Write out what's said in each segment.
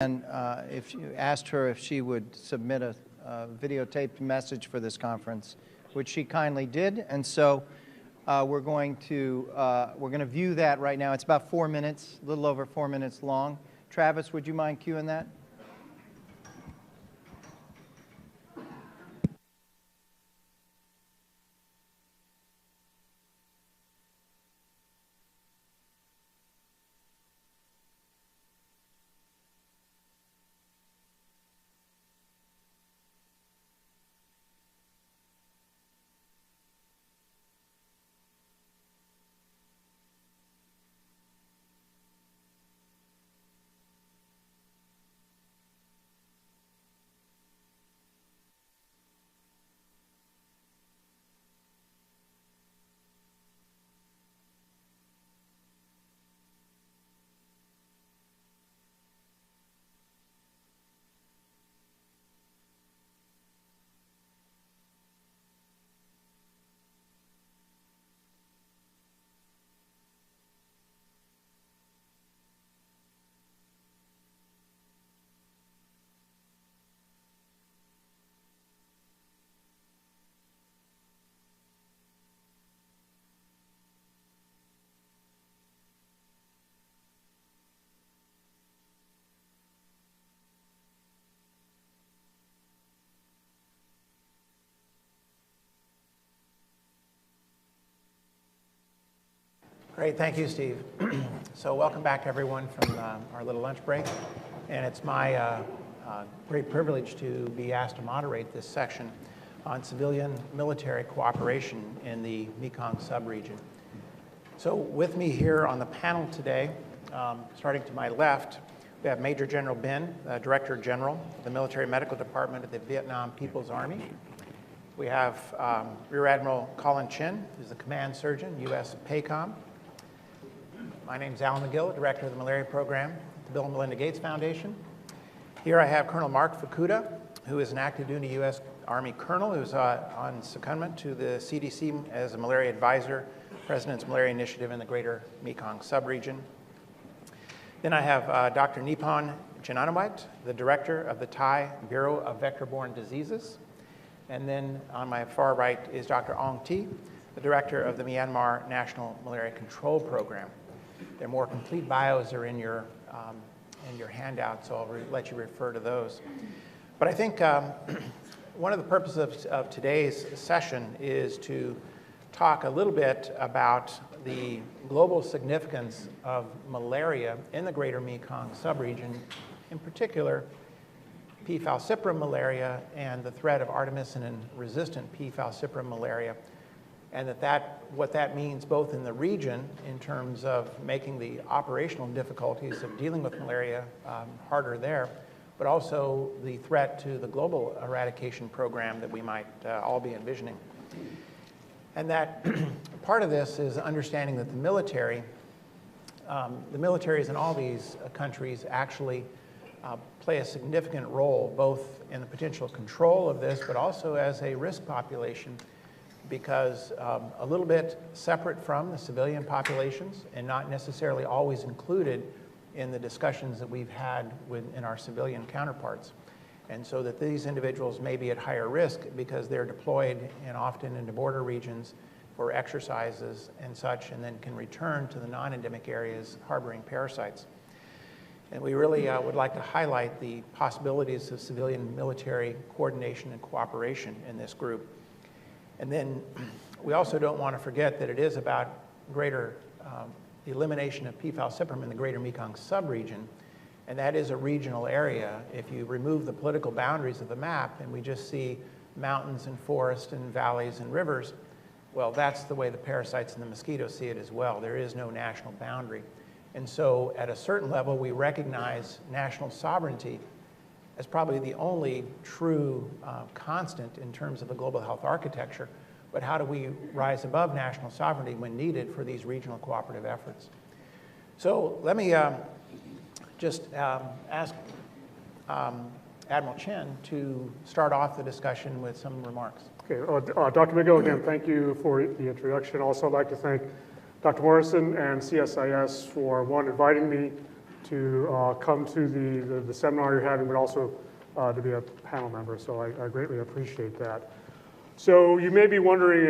And if you asked her if she would submit a videotaped message for this conference, which she kindly did. And so we're going to view that right now. It's about 4 minutes, a little over 4 minutes long. Travis, would you mind cueing that? Great, thank you, Steve. So welcome back, everyone, from our little lunch break. And it's my great privilege to be asked to moderate this section on civilian-military cooperation in the Mekong subregion. So with me here on the panel today, starting to my left, we have Major General Bin, Director General of the Military Medical Department of the Vietnam People's Army. We have Rear Admiral Colin Chin, who's the Command Surgeon, U.S. PACOM. My name's Alan McGill, Director of the Malaria Program at the Bill and Melinda Gates Foundation. Here I have Colonel Mark Fukuda, who is an active duty U.S. Army Colonel who's on secondment to the CDC as a Malaria Advisor, President's Malaria Initiative in the Greater Mekong Subregion. Then I have Dr. Nipon Chinanawat, the Director of the Thai Bureau of Vector-Borne Diseases. And then on my far right is Dr. Ong Thi, the Director of the Myanmar National Malaria Control Program. Their more complete bios are in your handout, so I'll let you refer to those. But I think one of the purposes of today's session is to talk a little bit about the global significance of malaria in the Greater Mekong subregion, in particular P. falciparum malaria and the threat of artemisinin-resistant P. falciparum malaria, and what that means both in the region in terms of making the operational difficulties of dealing with malaria harder there, but also the threat to the global eradication program that we might all be envisioning. And that part of this is understanding that the militaries in all these countries actually play a significant role both in the potential control of this, but also as a risk population, because a little bit separate from the civilian populations and not necessarily always included in the discussions that we've had in our civilian counterparts. And so that these individuals may be at higher risk because they're deployed and often into border regions for exercises and such, and then can return to the non-endemic areas harboring parasites. And we really would like to highlight the possibilities of civilian-military coordination and cooperation in this group. And then we also don't want to forget that it is about greater elimination of P. falciparum in the Greater Mekong subregion, and that is a regional area. If you remove the political boundaries of the map and we just see mountains and forests and valleys and rivers, well, that's the way the parasites and the mosquitoes see it as well. There is no national boundary. And so at a certain level, we recognize national sovereignty as probably the only true constant in terms of the global health architecture. But how do we rise above national sovereignty when needed for these regional cooperative efforts? So let me just ask Admiral Chen to start off the discussion with some remarks. Okay, Dr. McGill, again, thank you for the introduction. Also, I'd like to thank Dr. Morrison and CSIS for, one, inviting me to come to the seminar you're having, but also to be a panel member. So I greatly appreciate that. So you may be wondering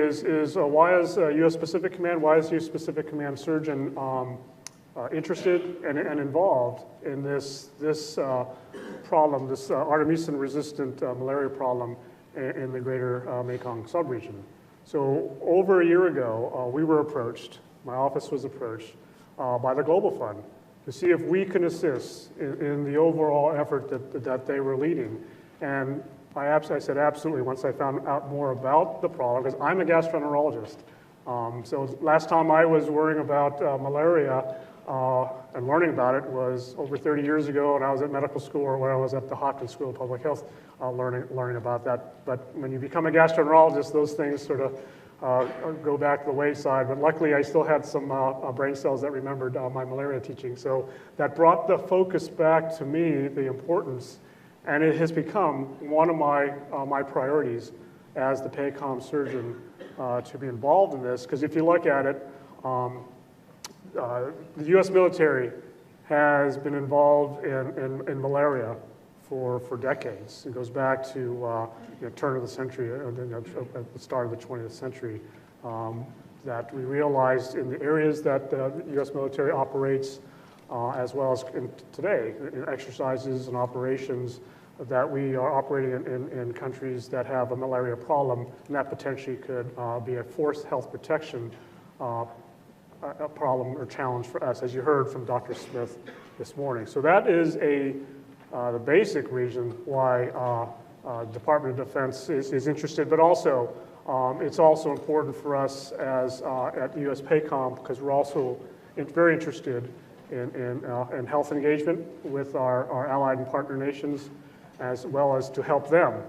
why is U.S. Pacific Command, why is U.S. Pacific Command surgeon interested and involved in this problem, this artemisinin-resistant malaria problem in the greater Mekong subregion. So over a year ago, we were approached, my office was approached by the Global Fund to see if we can assist in the overall effort that they were leading. And I said absolutely once I found out more about the problem, because I'm a gastroenterologist. So last time I was worrying about malaria and learning about it was over 30 years ago when I was at medical school or when I was at the Hopkins School of Public Health learning about that. But when you become a gastroenterologist, those things sort of go back to the wayside. But luckily I still had some brain cells that remembered my malaria teaching. So that brought the focus back to me, the importance, and it has become one of my priorities as the PACOM surgeon to be involved in this. Because if you look at it, the U.S. military has been involved in malaria for decades. It goes back to turn of the century, at the start of the 20th century, that we realized in the areas that the U.S. military operates, as well as today, in exercises and operations, that we are operating in countries that have a malaria problem, and that potentially could be a forced health protection a problem or challenge for us, as you heard from Dr. Smith this morning. So that is the basic reason why Department of Defense is interested, but also it's also important for us as at US PACOM, because we're also very interested in health engagement with our allied and partner nations, as well as to help them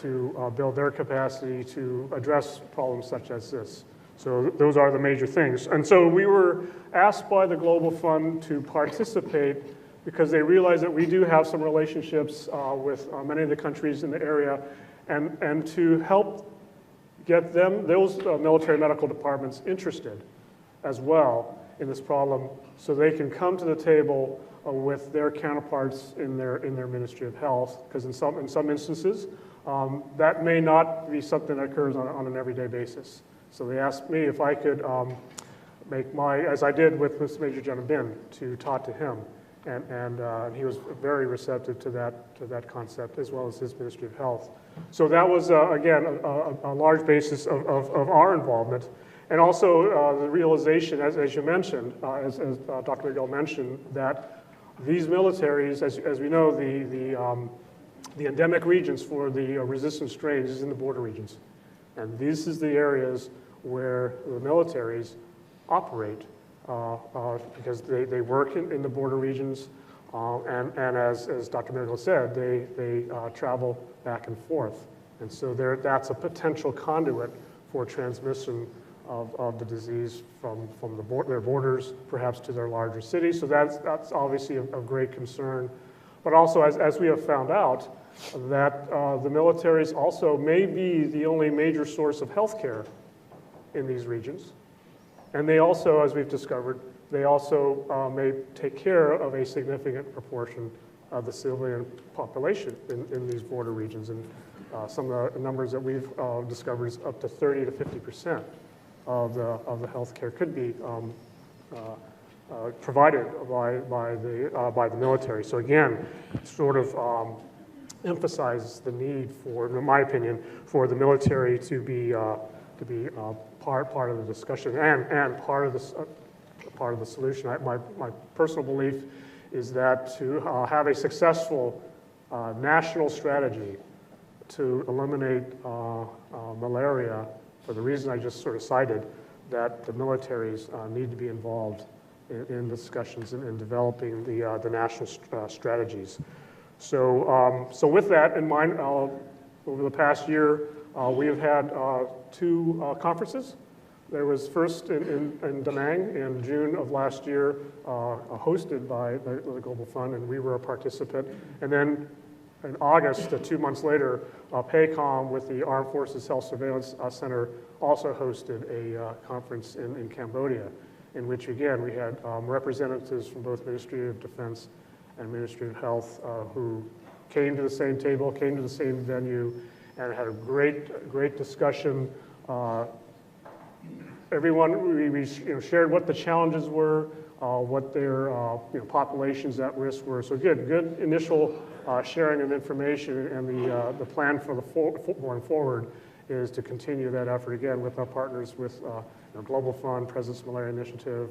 to build their capacity to address problems such as this. So those are the major things. And so we were asked by the Global Fund to participate because they realize that we do have some relationships with many of the countries in the area, and to help get those military medical departments interested as well in this problem, so they can come to the table with their counterparts in their Ministry of Health, because in some instances that may not be something that occurs on an everyday basis. So they asked me if I could make as I did with Major General Bin, to talk to him. And he was very receptive to that concept, as well as his Ministry of Health. So that was, again, a large basis of our involvement. And also the realization, as you mentioned, as Dr. Miguel mentioned, that these militaries, as we know, the endemic regions for the resistant strains is in the border regions. And this is the areas where the militaries operate, because they work in the border regions, and as Dr. Miguel said, they travel back and forth. And so that's a potential conduit for transmission of the disease from their borders, perhaps to their larger cities. So that's obviously of great concern. But also, as we have found out, that the militaries also may be the only major source of health care in these regions. And they also, as we've discovered, they also may take care of a significant proportion of the civilian population in these border regions. And some of the numbers that we've discovered is up to 30 to 50% of the health care could be provided by the military. So again, sort of emphasizes the need for, in my opinion, for the military to be part of the discussion and part of the solution. My personal belief is that to have a successful national strategy to eliminate malaria, for the reason I just sort of cited, that the militaries need to be involved in discussions and in developing the national strategies. So with that in mind, over the past year, we have had two conferences. There was first in Da Nang in June of last year, hosted by the Global Fund, and we were a participant. And then in August, 2 months later, PACOM with the Armed Forces Health Surveillance Center also hosted a conference in Cambodia. in which, again, we had representatives from both Ministry of Defense and Ministry of Health who came to the same table, came to the same venue, and had a great discussion. Everyone, we shared what the challenges were, what their populations at risk were. So good initial sharing of information, and the plan for going forward is to continue that effort again with our partners with Global Fund, President's Malaria Initiative,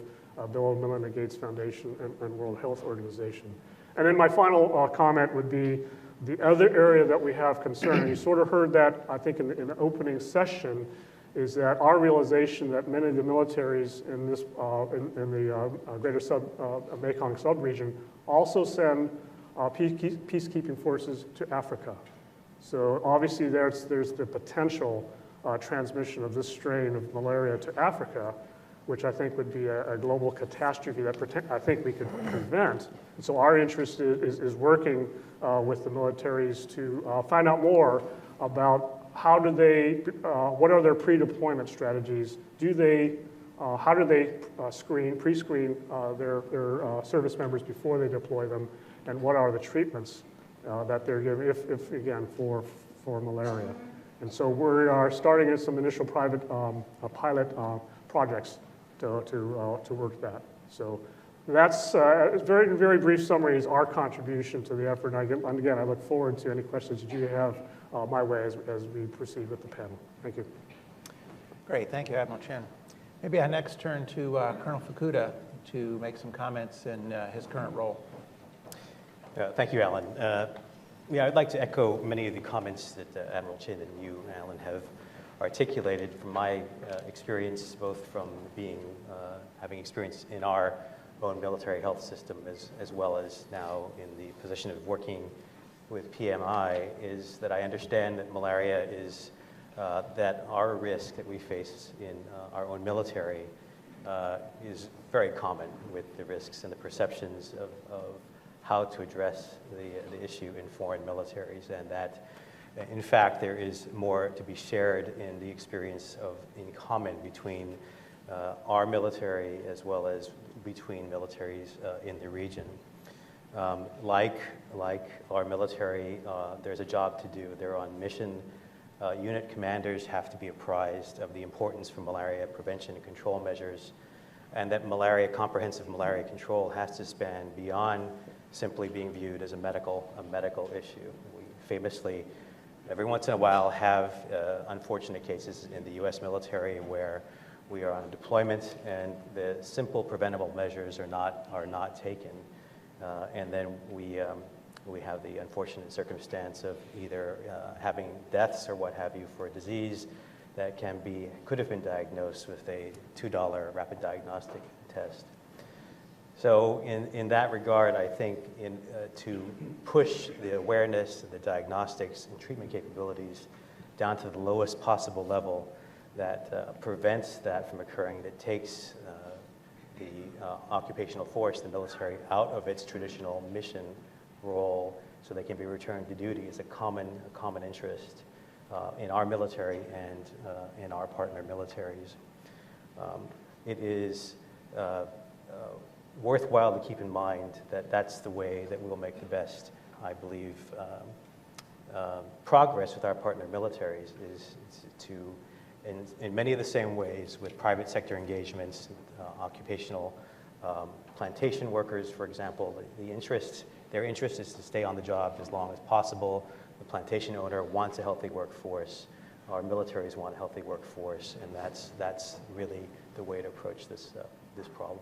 Bill and Melinda Gates Foundation, and World Health Organization. And then my final comment would be the other area that we have concern, and you sort of heard that, I think, in the opening session, is that our realization that many of the militaries in this in the greater Mekong sub-region also send peacekeeping forces to Africa. So obviously there's the potential transmission of this strain of malaria to Africa, which I think would be a global catastrophe that I think we could prevent. And so our interest is working with the militaries to find out more about how do they, what are their pre-deployment strategies? How do they pre-screen their service members before they deploy them? And what are the treatments that they're given, if again, for malaria? And so we are starting some initial pilot projects to work that. So that's a very, very brief summary is our contribution to the effort. And again, I look forward to any questions that you have my way as we proceed with the panel. Thank you. Great, thank you, Admiral Chen. Maybe I next turn to Colonel Fukuda to make some comments in his current role. Thank you, Alan. Yeah, I'd like to echo many of the comments that Admiral Chen and you, Alan, have articulated from my experience, both from having experience in our own military health system as well as now in the position of working with PMI, is that I understand that malaria is that our risk that we face in our own military is very common with the risks and the perceptions of how to address the issue in foreign militaries, and that in fact there is more to be shared in the experience in common between our military as well as between militaries in the region. Like our military, there's a job to do. They're on mission. Unit commanders have to be apprised of the importance for malaria prevention and control measures, and that comprehensive malaria control has to span beyond simply being viewed as a medical issue. We famously, every once in a while, have unfortunate cases in the U.S. military where we are on deployment and the simple preventable measures are not taken, and then we have the unfortunate circumstance of either having deaths or what have you for a disease that could have been diagnosed with a $2 rapid diagnostic test. So in that regard, I think to push the awareness, the diagnostics, and treatment capabilities down to the lowest possible level that prevents that from occurring, that takes the occupational force, the military, out of its traditional mission role so they can be returned to duty is a common interest in our military and in our partner militaries. It is worthwhile to keep in mind that that's the way that we'll make the best, I believe, progress with our partner militaries is to, in many of the same ways with private sector engagements, occupational plantation workers, for example, their interest is to stay on the job as long as possible. The plantation owner wants a healthy workforce. Our militaries want a healthy workforce, and that's really the way to approach this problem.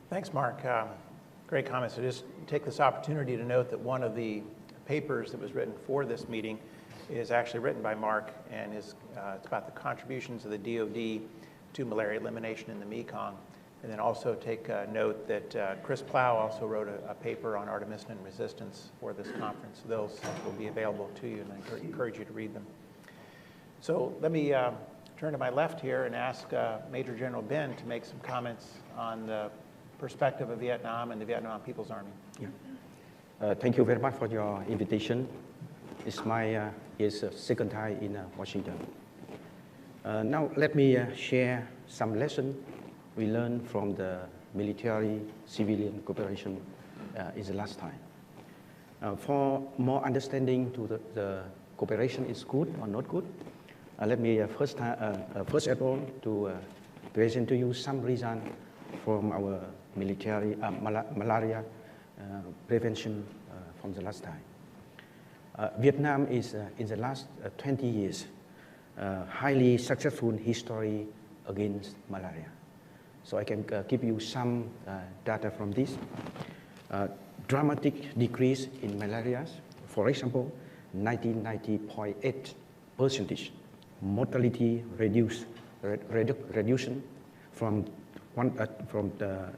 Thanks, Mark. Great comments. I just take this opportunity to note that one of the papers that was written for this meeting is actually written by Mark, and it's about the contributions of the DoD to malaria elimination in the Mekong. And then also take note that Chris Plow also wrote a paper on artemisinin resistance for this conference. Those will be available to you, and I encourage you to read them. So let me turn to my left here and ask Major General Ben to make some comments on the perspective of Vietnam and the Vietnam People's Army. Yeah. Thank you very much for your invitation. It's my second time in Washington. Now let me share some lessons we learned from the military-civilian cooperation in the last time. For more understanding to the cooperation is good or not good, let me first of all to present to you some reasons from our military malaria prevention from the last time. Vietnam is in the last 20 years highly successful history against malaria. So I can give you some data from this. Dramatic decrease in malaria. For example, 90.8% mortality reduction from the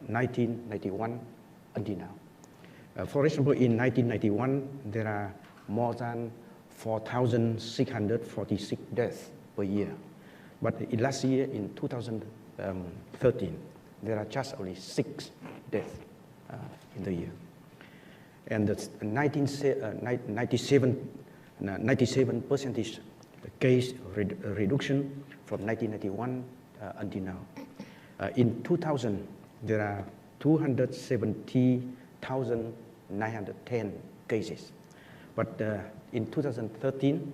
1991 until now. For example, in 1991, there are more than 4,646 deaths per year. But in last year, in 2013, there are just only 6 deaths in the year. And the 97% case reduction from 1991 until now. In 2000, there are 270,910 cases. But in 2013,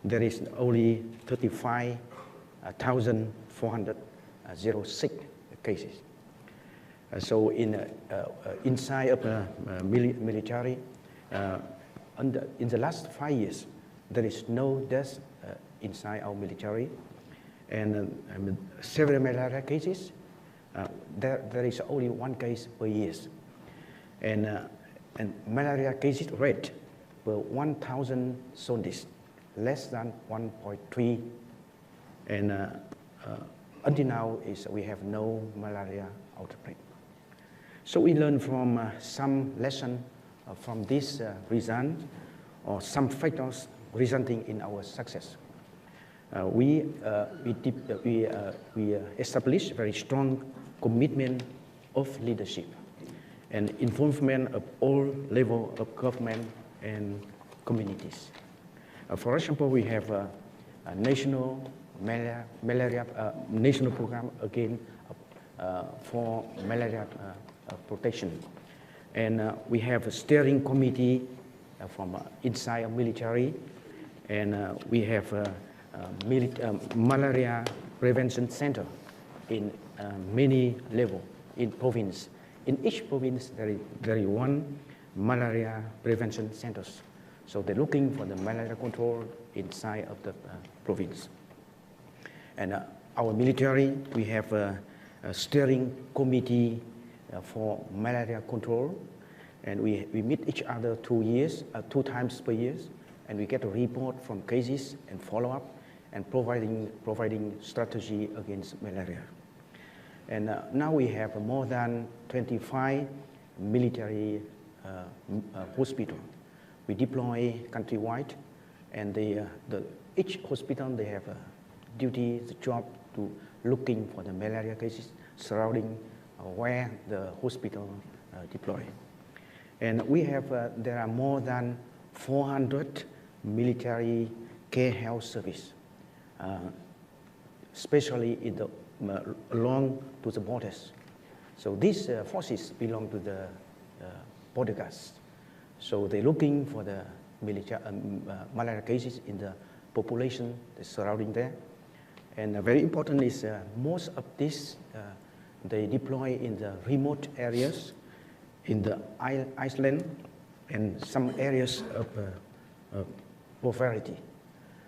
there is only 35,406 cases. So inside of the military, in the last 5 years, there is no death inside our military. And several malaria cases, there is only 1 case per year. And malaria cases rate per 1,000 soldiers, less than 1.3. And until now, we have no malaria outbreak. So we learn from some lesson from this result, or some factors resulting in our success. We established very strong commitment of leadership and involvement of all levels of government and communities. For example, we have a national malaria national program again for malaria protection, and we have a steering committee from inside a military, and we have a malaria prevention center in many levels in province. In each province, there is one malaria prevention centers. So they're looking for the malaria control inside of the province. And our military, we have a steering committee for malaria control, and we meet each other 2 times per year, and we get a report from cases and follow up and providing strategy against malaria. And now we have more than 25 military hospitals. We deploy countrywide, and each hospital, they have a duty, the job to looking for the malaria cases surrounding where the hospital deploy. And we have, there are more than 400 military care health service, especially in the along to the borders. So these forces belong to the border guards. So they're looking for the malaria cases in the population surrounding there. And very important is most of this, they deploy in the remote areas, in the island, and some areas of poverty.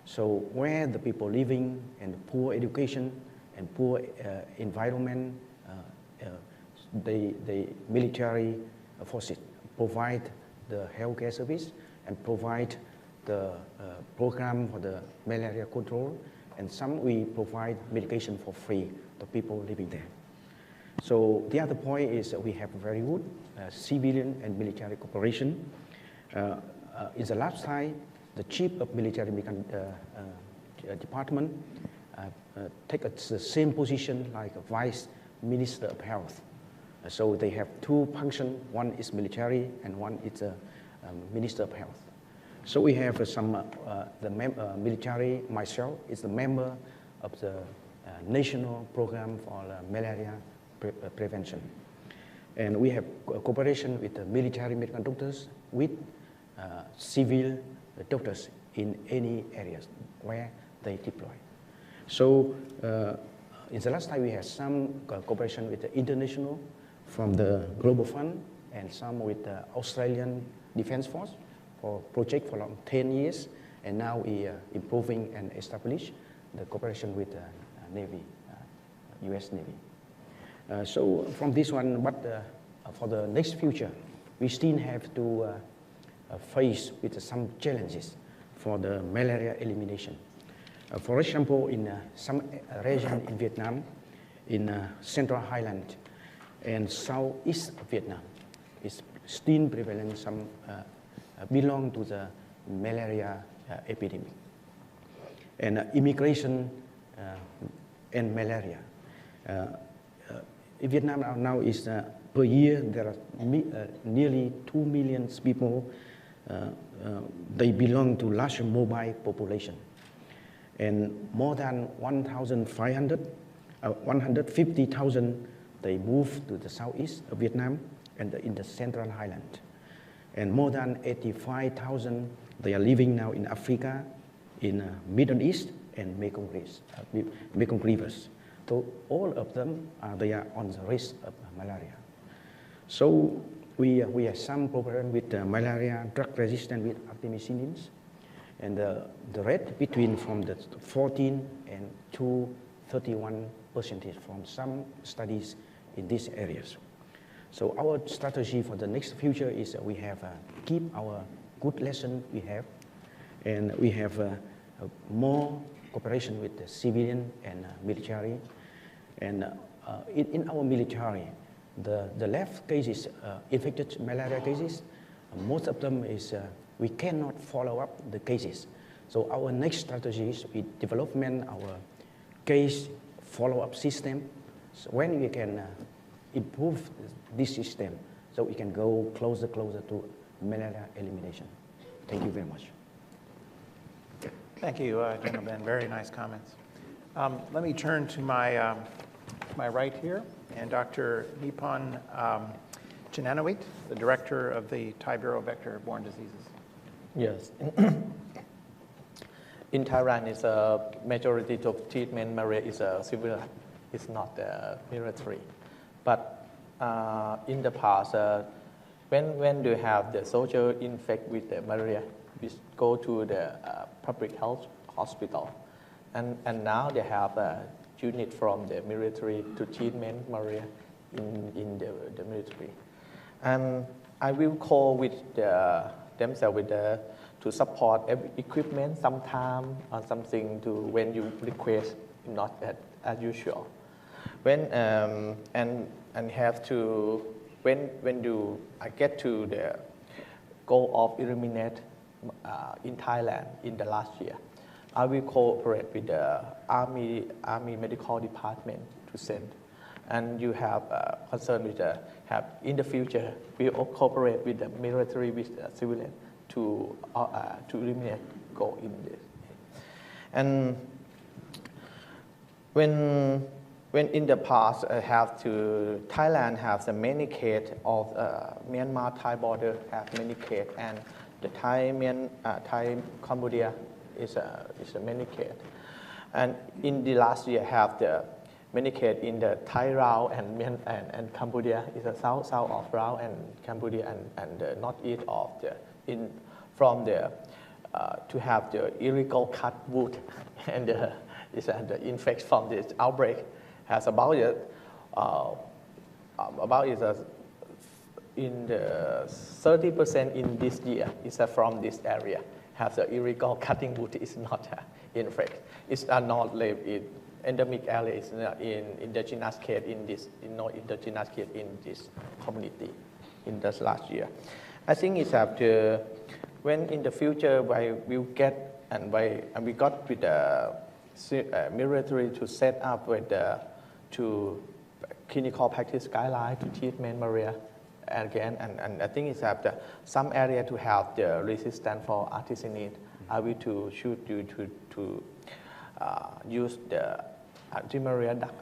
So where the people living and poor education and poor environment, the military forces provide the healthcare service and provide the program for the malaria control, and some we provide medication for free to people living there. So the other point is that we have very good civilian and military cooperation. In the last time, the chief of military department take the same position like a vice minister of health. So they have 2 functions. One is military and one is a minister of health. So we have some, military, myself is the member of the national program for malaria prevention. And we have cooperation with the military medical doctors, with civil doctors in any areas where they deploy. So in the last time we had some cooperation with the international from the Global Fund and some with the Australian Defence Force for project for long 10 years. And now we are improving and establish the cooperation with the Navy, US Navy. So from this one, but for the next future, we still have to face with some challenges for the malaria elimination. For example, in some region in Vietnam, in Central Highland and Southeast Vietnam, is still prevalent some belong to the malaria epidemic. And immigration and malaria. In Vietnam now is per year there are nearly 2 million people. They belong to large mobile population, and more than 150,000 they move to the southeast of Vietnam and in the Central Highland, and more than 85,000 they are living now in Africa, in Middle East and Mekong rivers. So all of them they are on the risk of malaria. So we have some problem with malaria, drug resistant with artemisinin, and the rate between from the 14 and to 31% from some studies in these areas. So our strategy for the next future is we have keep our good lesson we have, and we have more cooperation with the civilian and military. And in our military, the left cases, infected malaria cases, most of them is we cannot follow up the cases. So our next strategy is we development our case follow-up system. So when we can improve this system, so we can go closer to malaria elimination. Thank you very much. Thank you, General Ben. Very nice comments. Let me turn to my my right here, and Dr. Nippon Chinanawit, the director of the Thai Bureau of Vector-Borne Diseases. Yes. In Thailand, is a majority of treatment malaria is civil, it's not military. But in the past, when you have the soldier infected with the malaria, we go to the public health hospital, and now they have a unit from the military to treatment malaria in the military. And I will call with themselves with to support every equipment sometime or something to when you request, not as usual. When and have to when you get to the goal of eliminate in Thailand in the last year, I will cooperate with the Army Medical Department to send. And you have concern with have in the future we will cooperate with the military with the civilian to eliminate go in this. And when in the past Thailand has a many case of Myanmar Thai border have many case, and the Thai Cambodia is a many case. And in the last year have the many case in the Thai Lao and Cambodia is a south of Lao and Cambodia and the northeast of the from the to have the illegal cut wood and the infection from this outbreak has about in the 30% in this year is from this area. Have the illegal cutting wood is not infected. It's not live in endemic area. It's not in indigenous case in this no indigenous case in this community in this last year. I think it's have to when in the future we will get and we got with the military to set up with the to clinical practice guideline to treatment malaria again, and I think it's have some area to have the resistance for artemisinin. I will to shoot you to use the anti-malaria drug.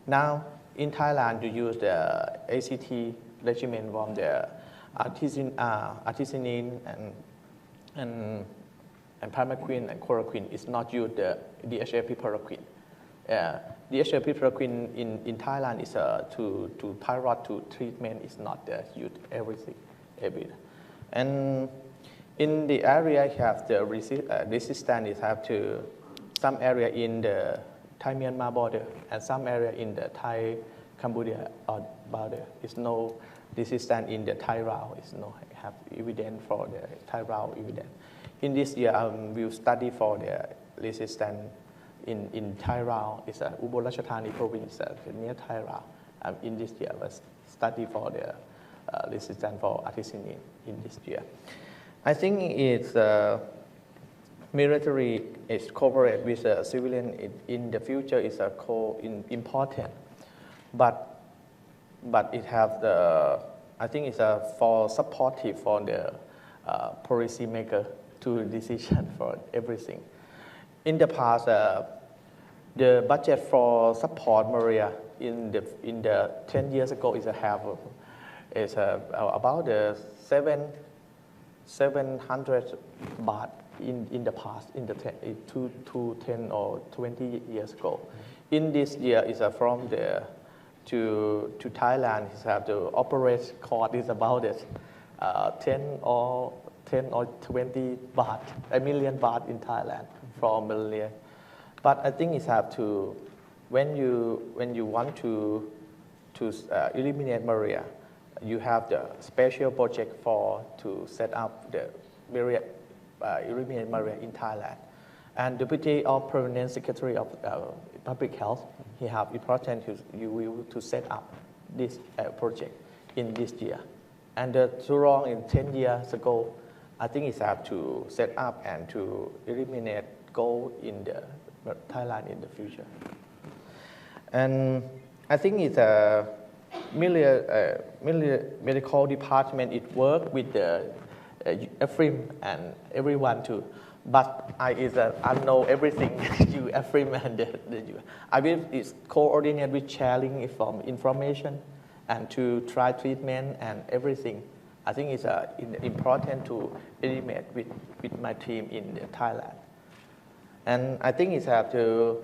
Now, in Thailand, you use the ACT regimen from the artemisinin and primaquine and chloroquine. Is not used the DHA-piperaquine. DHA-piperaquine in Thailand is to thyroid to treatment is not used every day. And in the area you have the resistance is have to some area in the Thai-Myanmar border and some area in the Thai-Cambodia border. Is no resistance in the Thai Lao. Is no have evidence for the Thai Lao evidence. In this year, we will study for the resistance in Thai Lao. It's a Ubon Ratchathani province near Thai Lao. In this year, was study for the resistance for artemisinin in this year. I think it's military is covered with civilian in the future is important, but it have the I think it's for supportive for the policy maker to decision for everything. In the past, the budget for support malaria in the 10 years ago is about the 700 baht in the past in the 10 or 20 years ago. In this year is from the to Thailand is have to operate cost is about it 10 or 20 baht, a million baht in Thailand from malaria. But I think it's have to when you want to eliminate malaria, you have the special project to set up the malaria eliminate malaria in Thailand. And Deputy of Permanent Secretary of Public Health, he have important to set up this project in this year. And too long in 10 years ago, I think it's have to set up and to eliminate goal in the Thailand in the future. And I think it's a medical department. It work with the EFRIM and everyone too. But I know everything you EFRIM and I believe it's coordinated with sharing from information and to try treatment and everything. I think it's important to eliminate with my team in Thailand. And I think it's have to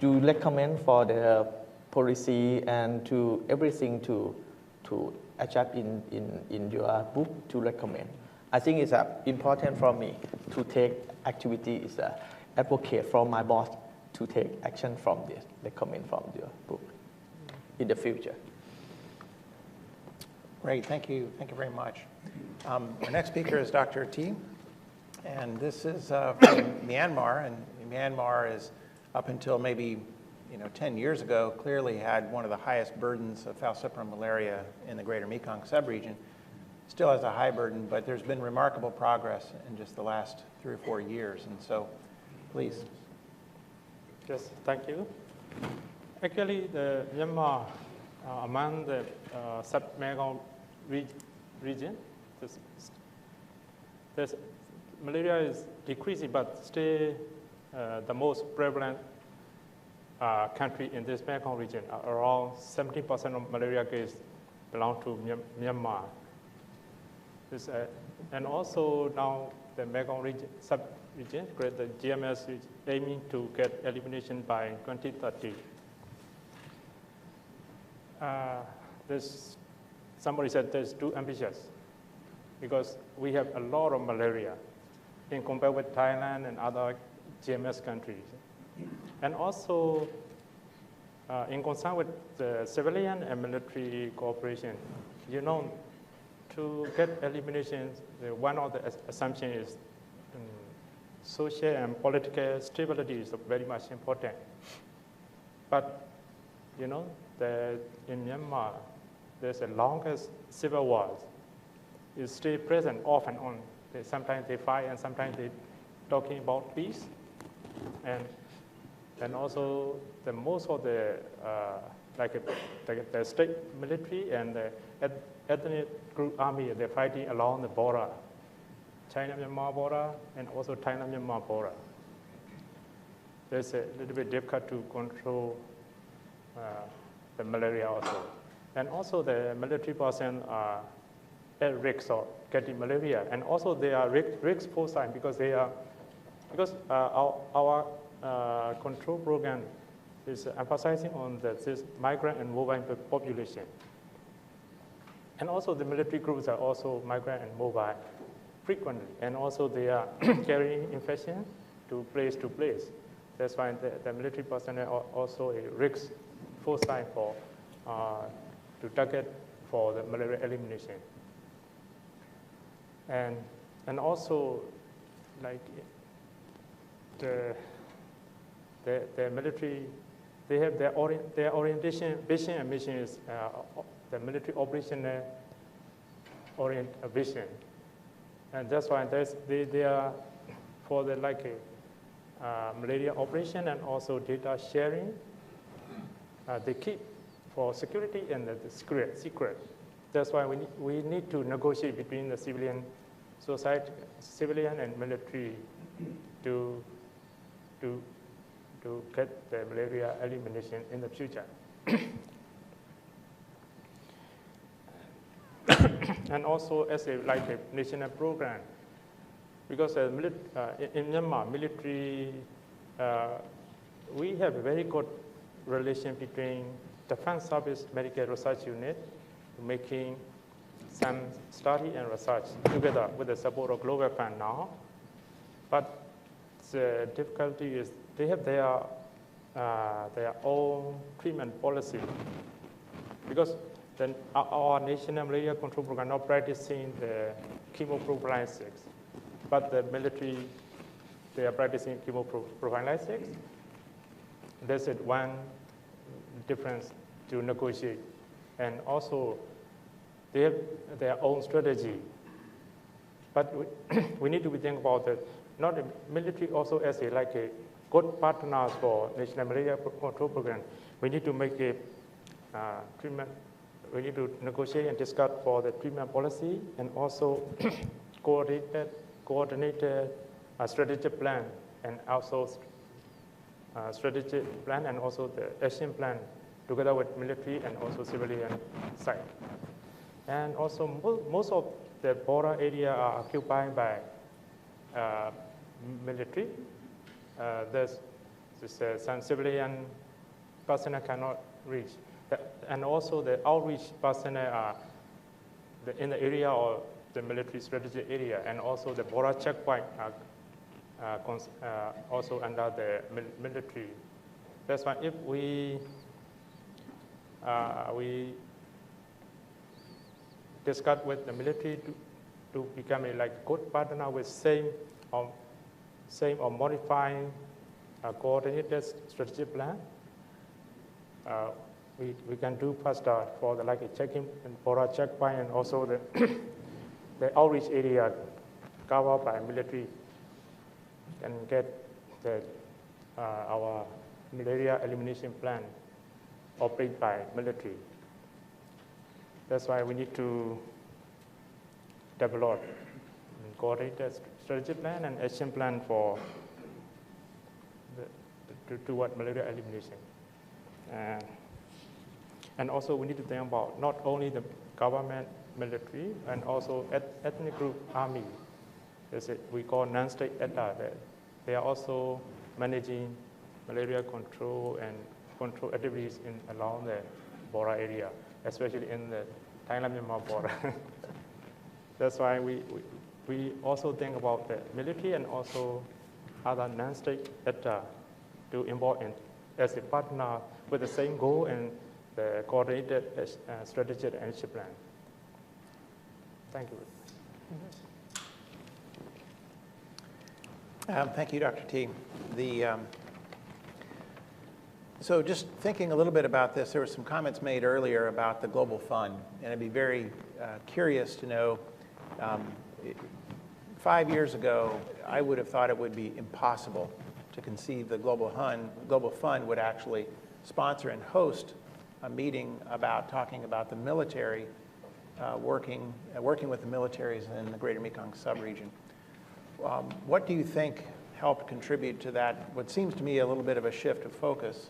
recommend for the policy and to everything to adjust in your book to recommend. I think it's important for me to take activity is advocate from my boss to take action from this, recommend from your book in the future. Great, thank you very much. Our next speaker is Dr. T, and this is from Myanmar, and Myanmar is up until maybe 10 years ago clearly had one of the highest burdens of falciparum malaria in the greater Mekong subregion. Still has a high burden, but there's been remarkable progress in just the last 3 or 4 years, and so please. Yes, thank you. Actually, the Myanmar among the sub-Mekong region, this malaria is decreasing, but still the most prevalent country in this Mekong region. Around 70% of malaria cases belong to Myanmar. And also now the Mekong region, sub-region, the GMS is aiming to get elimination by 2030. Somebody said this too ambitious because we have a lot of malaria in compared with Thailand and other GMS countries. And also in concern with the civilian and military cooperation, to get elimination, one of the assumptions is social and political stability is very much important. But, in Myanmar, there's the longest civil war. It's still present off and on. Sometimes they fight and sometimes they talking about peace. And also the most of the the state military and the ethnic group army, they're fighting along the border, China-Myanmar border and also Thailand-Myanmar border. there's a little bit difficult to control the malaria also. And also the military person are at risk of getting malaria. And also they are risk foresight because our control program is emphasizing on this migrant and mobile population. And also the military groups are also migrant and mobile frequently. And also they are carrying infection to place. That's why the military personnel are also a risk foresight for to target for the malaria elimination. And also like the military, they have their orientation, vision and mission is the military operational vision. And that's why they are for the like malaria operation and also data sharing. They keep for security and the secret. That's why we need to negotiate between the civilian society, civilian and military to get the malaria elimination in the future. And also as a national program, because in Myanmar, military, we have a very good relation between Defense Service Medical Research Unit making some study and research together with the support of Global Fund now. But the difficulty is they have their own treatment policy because then our national malaria control program not practicing the chemoprophylaxis, but the military, they are practicing chemoprophylaxis. That's it, one difference to negotiate. And also, they have their own strategy. But we need to think about that. Not the military also as a good partners for national malaria control program. We need to make a treatment. We need to negotiate and discuss for the treatment policy and also coordinated strategic plan and also strategic plan and also the action plan together with military and also civilian side. And also most of the border area are occupied by military. There's some civilian personnel cannot reach. And also the outreach personnel are in the area of the military strategic area, and also the border checkpoint are also under the military. That's why if we discuss with the military to become a good partner with same or modifying coordinated strategic plan, we can do faster for the checking and border checkpoint and also the outreach area covered by military and get our malaria elimination plan operated by military. That's why we need to develop a coordinated strategy plan and action plan for toward malaria elimination. And also we need to think about not only the government, military, and also ethnic group, army. We call non-state ETA. They are also managing malaria control and control activities along the border area, especially in the Thailand-Myanmar border. That's why we also think about the military and also other non-state ETA to involve in as a partner with the same goal and the coordinated strategic action plan. Thank you. Thank you, Dr. T. So just thinking a little bit about this, there were some comments made earlier about the Global Fund, and I'd be very curious to know, 5 years ago, I would have thought it would be impossible to conceive the Global Fund would actually sponsor and host a meeting about talking about the military, working with the militaries in the greater Mekong subregion. What do you think helped contribute to that, what seems to me a little bit of a shift of focus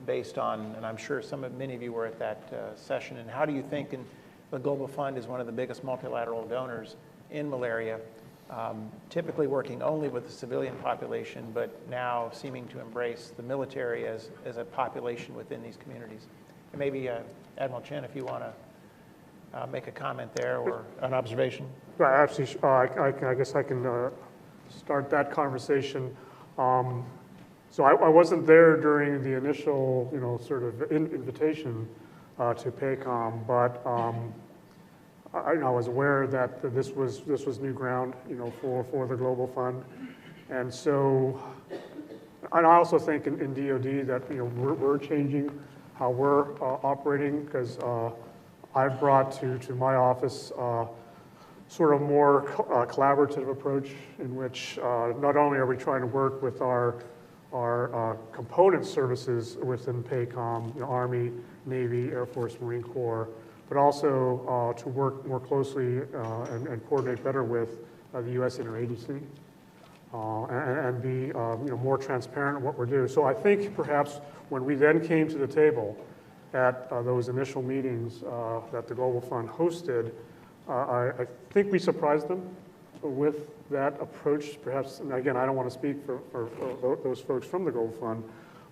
based on, and I'm sure many of you were at that session, and how do you think, and the Global Fund is one of the biggest multilateral donors in malaria, typically working only with the civilian population, but now seeming to embrace the military as a population within these communities. And maybe Admiral Chen, if you want to make a comment there or an observation. Right, actually, I guess I can start that conversation. So I wasn't there during the initial, sort of invitation to PACOM, but I was aware that this was new ground, for the Global Fund, and so, and I also think in DoD that we're changing how we're operating, because I've brought to my office sort of more collaborative approach in which not only are we trying to work with our component services within PACOM, Army, Navy, Air Force, Marine Corps, but also to work more closely and coordinate better with the U.S. interagency and be more transparent in what we're doing. So I think perhaps when we then came to the table at those initial meetings that the Global Fund hosted, I think we surprised them with that approach. Perhaps, and again, I don't want to speak for those folks from the Global Fund,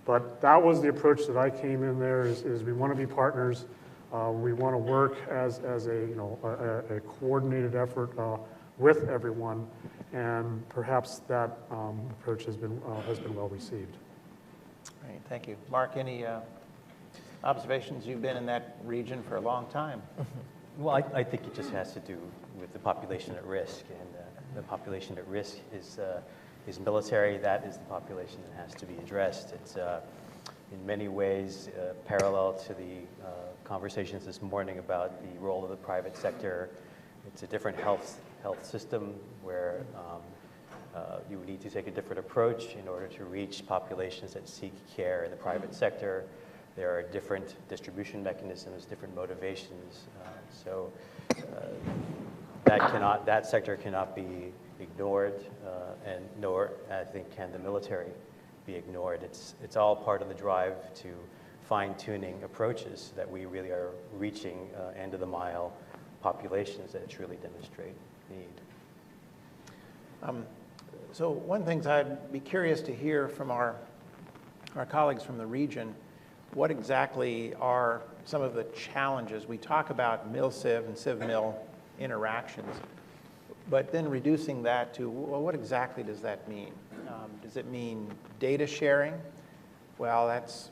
but that was the approach that I came in there, is we want to be partners. We want to work as a coordinated effort with everyone, and perhaps that approach has been well received. Great, thank you. Mark, any observations? You've been in that region for a long time. Well, I think it just has to do with the population at risk, and the population at risk is military. That is the population that has to be addressed. It's in many ways parallel to the conversations this morning about the role of the private sector. It's a different health system where you would need to take a different approach in order to reach populations that seek care in the private sector. There are different distribution mechanisms, different motivations. So that sector cannot be ignored, and nor, I think, can the military be ignored. It's all part of the drive to fine-tuning approaches that we really are reaching end-of-the-mile populations that truly demonstrate need. So one thing I'd be curious to hear from our colleagues from the region, what exactly are some of the challenges? We talk about MIL-CIV and CIV-MIL interactions, but then reducing that to, well, what exactly does that mean? Does it mean data sharing? Well, that's,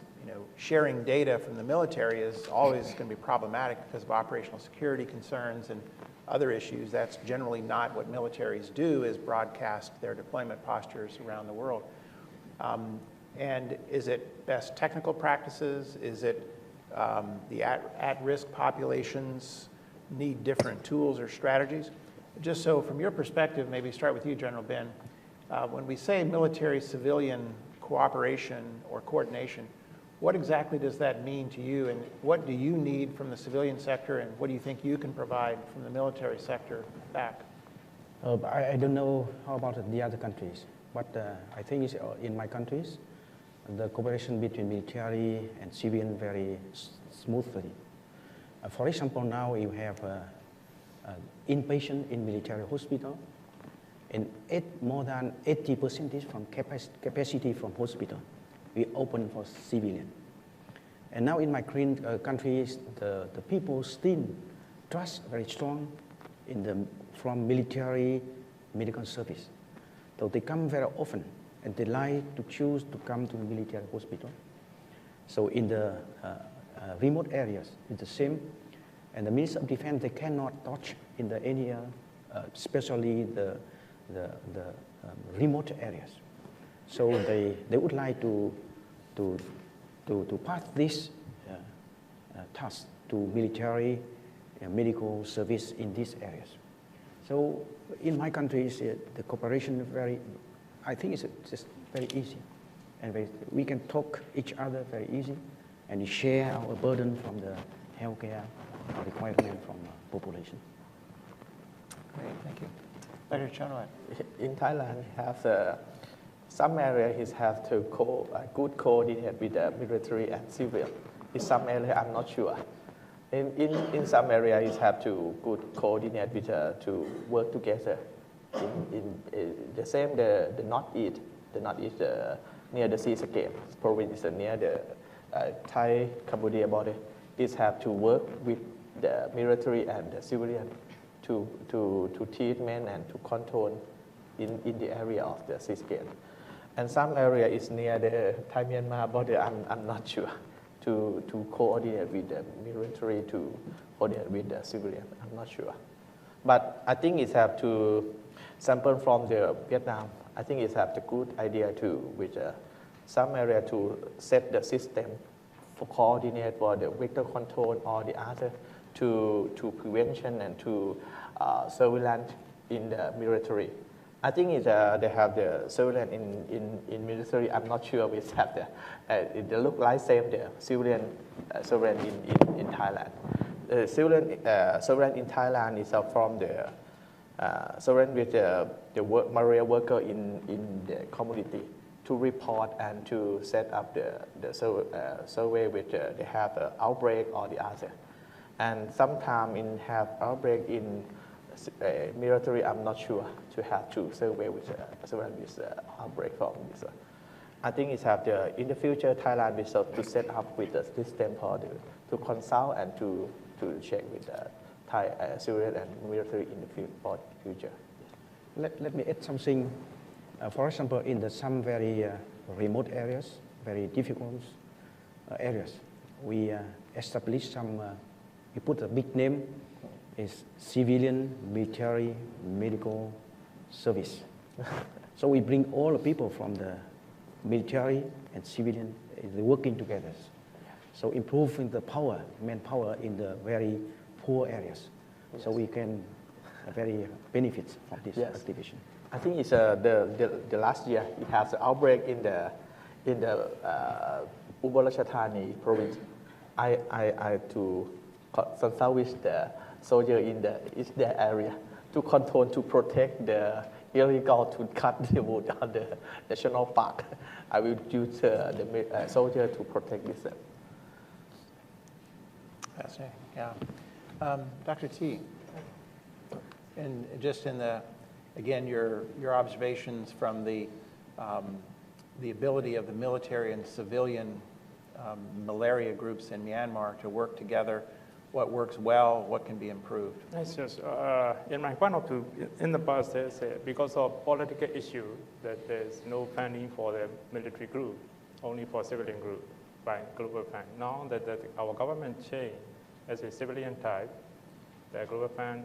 sharing data from the military is always going to be problematic because of operational security concerns and other issues. That's generally not what militaries do, is broadcast their deployment postures around the world. And is it best technical practices? Is it the at-risk populations need different tools or strategies? Just so from your perspective, maybe start with you, General Ben, when we say military-civilian cooperation or coordination, what exactly does that mean to you, and what do you need from the civilian sector, and what do you think you can provide from the military sector back? I don't know how about the other countries, but I think it's, in my countries, the cooperation between military and civilian very smoothly. For example, now you have inpatient in military hospital, and more than 80% from capacity from hospital we open for civilian. And now in my countries, the people still trust very strong from military medical service. So they come very often, and they like to choose to come to the military hospital. So in the remote areas, it's the same. And the Ministry of Defense, they cannot touch in the area, especially the remote areas. So they would like to pass this task to military medical service in these areas. So in my country, the cooperation is I think it's just very easy. And we can talk each other very easy, and share our burden from the healthcare requirement from the population. Great, thank you. Dr. Chonwat. In Thailand, have some areas have to good coordinate with the military and civil. In some area, I'm not sure. In some areas, have to good coordinate with to work together. In the same the northeast, near the sea scale province near the Thai Cambodia border, is have to work with the military and the civilian to treatment and to control in the area of the sea scale. And some area is near the Thai-Myanmar border. I'm not sure to coordinate with the military, to coordinate with the civilian. I'm not sure. But I think it have to sample from the Vietnam. I think it have the good idea to with some area to set the system for coordinate for the vector control or the other to prevention and to surveillance in the military. I think they have the surveillance in military. I'm not sure we have the. It look like same the civilian surveillance in Thailand. Surveillance in Thailand is from the surveillance with the malaria worker in the community to report and to set up the survey with they have an outbreak or the other. And sometimes in have outbreak in military, I'm not sure to have to survey with outbreak from this. I think it's have in the future Thailand will to set up with the system for to consult and to check with the Thai civilian and military in the future. Let me add something. For example, in some very remote areas, very difficult areas, we established some. We put a big name. Is civilian, military, medical service. So we bring all the people from the military and civilian working together. So improving the manpower in the very poor areas. Yes. So we can very benefit from this activation. I think it's the last year it has an outbreak in the Ubon Ratchathani province. I to consult with the soldier in the area to control, to protect the illegal to cut the wood on the national park. I will use the soldier to protect this. Fascinating, yeah. Dr. T, and just again, your observations from the ability of the military and civilian malaria groups in Myanmar to work together. What works well, what can be improved? Yes, in my point of view, in the past, because of political issue, that there's no funding for the military group, only for civilian group by global fund. Now that our government changed as a civilian type, the global fund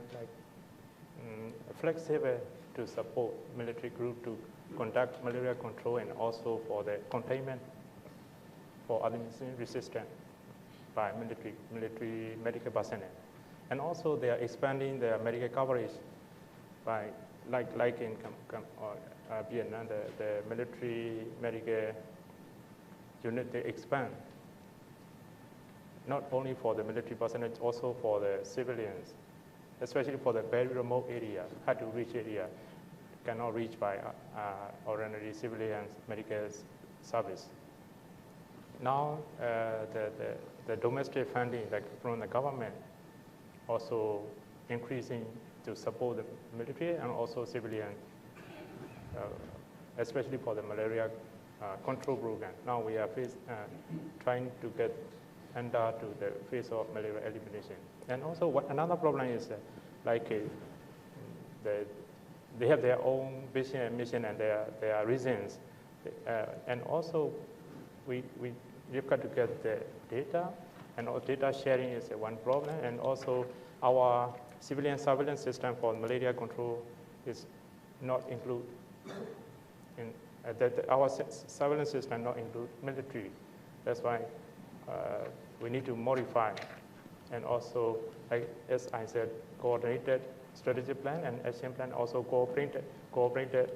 flexible to support military group to conduct malaria control and also for the containment for administration resistance by military medical personnel. And also they are expanding their medical coverage by, like in Vietnam, the military medical unit, they expand. Not only for the military personnel, also for the civilians, especially for the very remote area, hard to reach area, cannot reach by ordinary civilians medical service. Now, the domestic funding from the government also increasing to support the military and also civilian, especially for the malaria control program. Now we are trying to get under to the phase of malaria elimination. And also another problem is they have their own vision and mission and their reasons. And also we've got to get the data, and data sharing is one problem. And also our civilian surveillance system for malaria control is not include in our surveillance system not include military. That's why we need to modify, and also, as I said, coordinated strategy plan and action plan, also cooperated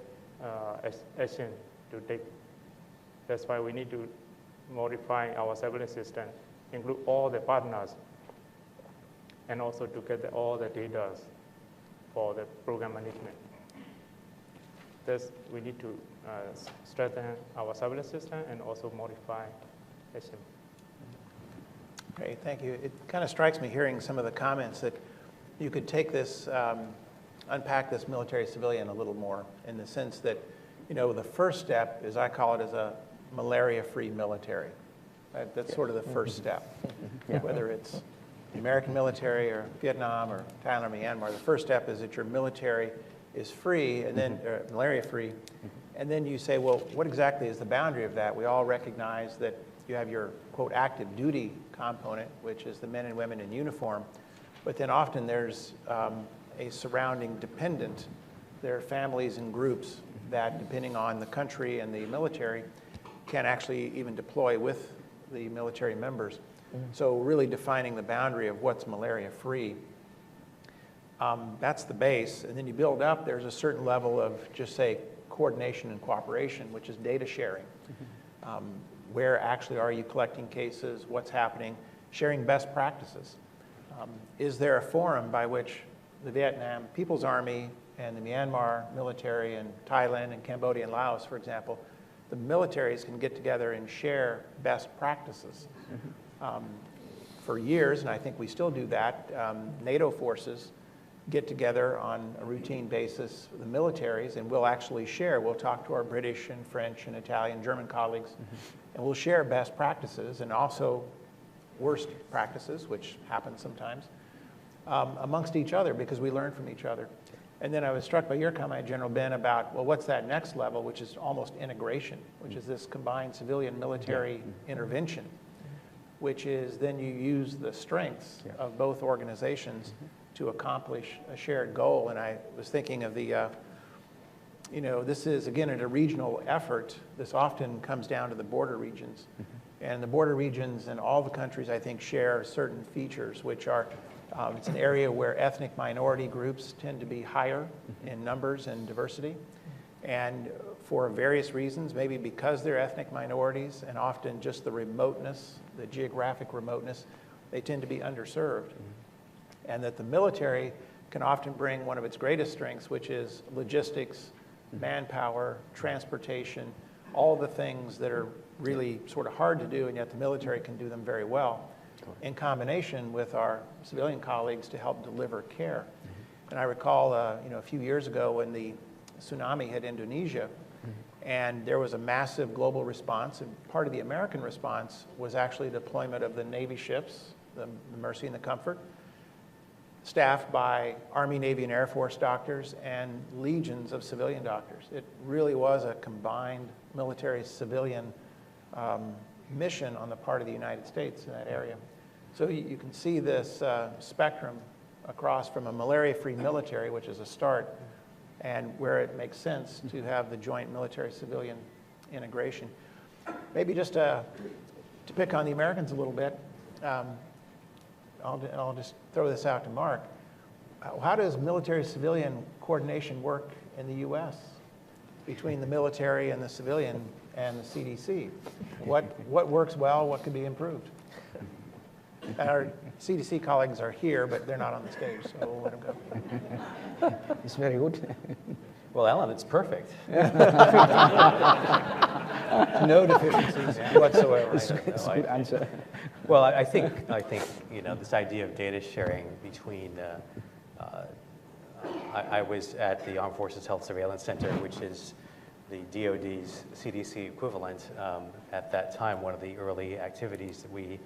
action to take. That's why we need to modify our surveillance system, include all the partners, and also to get all the data for the program management. we need to strengthen our surveillance system and also modify HM. Great, thank you. It kind of strikes me hearing some of the comments that you could take this, unpack this military-civilian a little more in the sense that, you know, the first step, as I call it, is a malaria-free military. Right? That's sort of the first step. Whether it's the American military or Vietnam or Thailand or Myanmar, the first step is that your military is free and then malaria-free. And then you say, well, what exactly is the boundary of that? We all recognize that you have your, quote, active duty component, which is the men and women in uniform. But then often there's a surrounding dependent. There are families and groups that, depending on the country and the military, can actually even deploy with the military members. So really defining the boundary of what's malaria-free. That's the base. And then you build up, there's a certain level of, just say, coordination and cooperation, which is data sharing. Where actually are you collecting cases? What's happening? Sharing best practices. Is there a forum by which the Vietnam People's Army and the Myanmar military and Thailand and Cambodia and Laos, for example, the militaries can get together and share best practices? For years, and I think we still do that, NATO forces get together on a routine basis, the militaries, and we'll actually share. We'll talk to our British and French and Italian, German colleagues, and we'll share best practices and also worst practices, which happen sometimes, amongst each other because we learn from each other. And then I was struck by your comment, General Ben, about, well, what's that next level, which is almost integration, which is this combined civilian-military intervention, which is then you use the strengths of both organizations to accomplish a shared goal. And I was thinking of the, you know, this is, again, a regional effort. This often comes down to the border regions. And the border regions in all the countries, I think, share certain features, which are, it's an area where ethnic minority groups tend to be higher in numbers and diversity. And for various reasons, maybe because they're ethnic minorities and often just the remoteness, the geographic remoteness, they tend to be underserved. And that the military can often bring one of its greatest strengths, which is logistics, manpower, transportation, all the things that are really sort of hard to do, and yet the military can do them very well, in combination with our civilian colleagues to help deliver care. And I recall, you know, a few years ago when the tsunami hit Indonesia, and there was a massive global response, and part of the American response was actually deployment of the Navy ships, the Mercy and the Comfort, staffed by Army, Navy, and Air Force doctors and legions of civilian doctors. It really was a combined military-civilian mission on the part of the United States in that area. So you can see this spectrum across from a malaria-free military, which is a start, and where it makes sense to have the joint military-civilian integration. Maybe just to pick on the Americans a little bit, I'll just throw this out to Mark. How does military-civilian coordination work in the U.S. between the military and the civilian and the CDC? What works well? What could be improved? Our CDC colleagues are here, but they're not on the stage, so we'll let them go. It's very good. Well, Alan, it's perfect. No deficiencies whatsoever. It's a good answer. Well, I think you know, this idea of data sharing between. I was at the Armed Forces Health Surveillance Center, which is the DoD's CDC equivalent. At that time, one of the early activities that we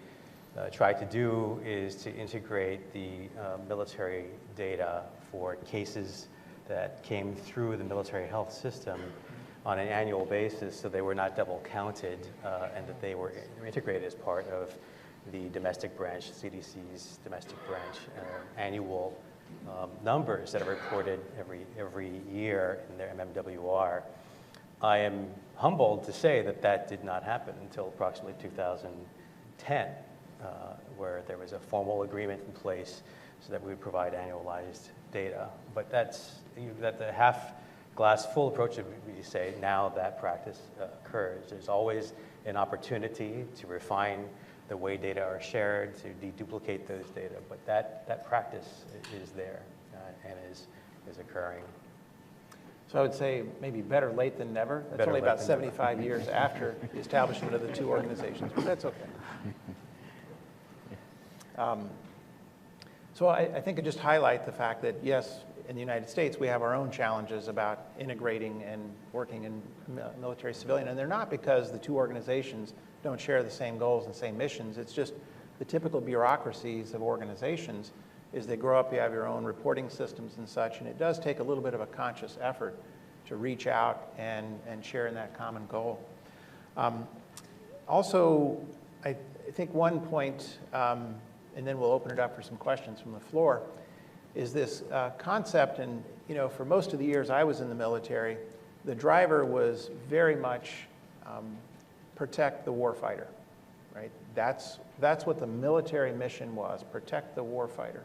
tried to do is to integrate the military data for cases that came through the military health system on an annual basis, so they were not double counted, and that they were integrated as part of the domestic branch, CDC's domestic branch annual numbers that are reported every year in their MMWR. I am humbled to say that that did not happen until approximately 2010, where there was a formal agreement in place so that we would provide annualized data. But that's the half glass full approach, we say, now that practice occurs. There's always an opportunity to refine the way data are shared, to deduplicate those data, but that practice is there and is occurring. So I would say maybe better late than never. That's Better only late about than 75 years after the establishment of the two organizations, but that's okay. So I think it just highlight the fact that, yes, in the United States, we have our own challenges about integrating and working in military civilian, and they're not because the two organizations don't share the same goals and same missions. It's just the typical bureaucracies of organizations is they grow up, you have your own reporting systems and such, and it does take a little bit of a conscious effort to reach out and share in that common goal. Also, I think one point, and then we'll open it up for some questions from the floor, is this concept, and for most of the years I was in the military, the driver was very much protect the warfighter, right? That's what the military mission was, protect the warfighter.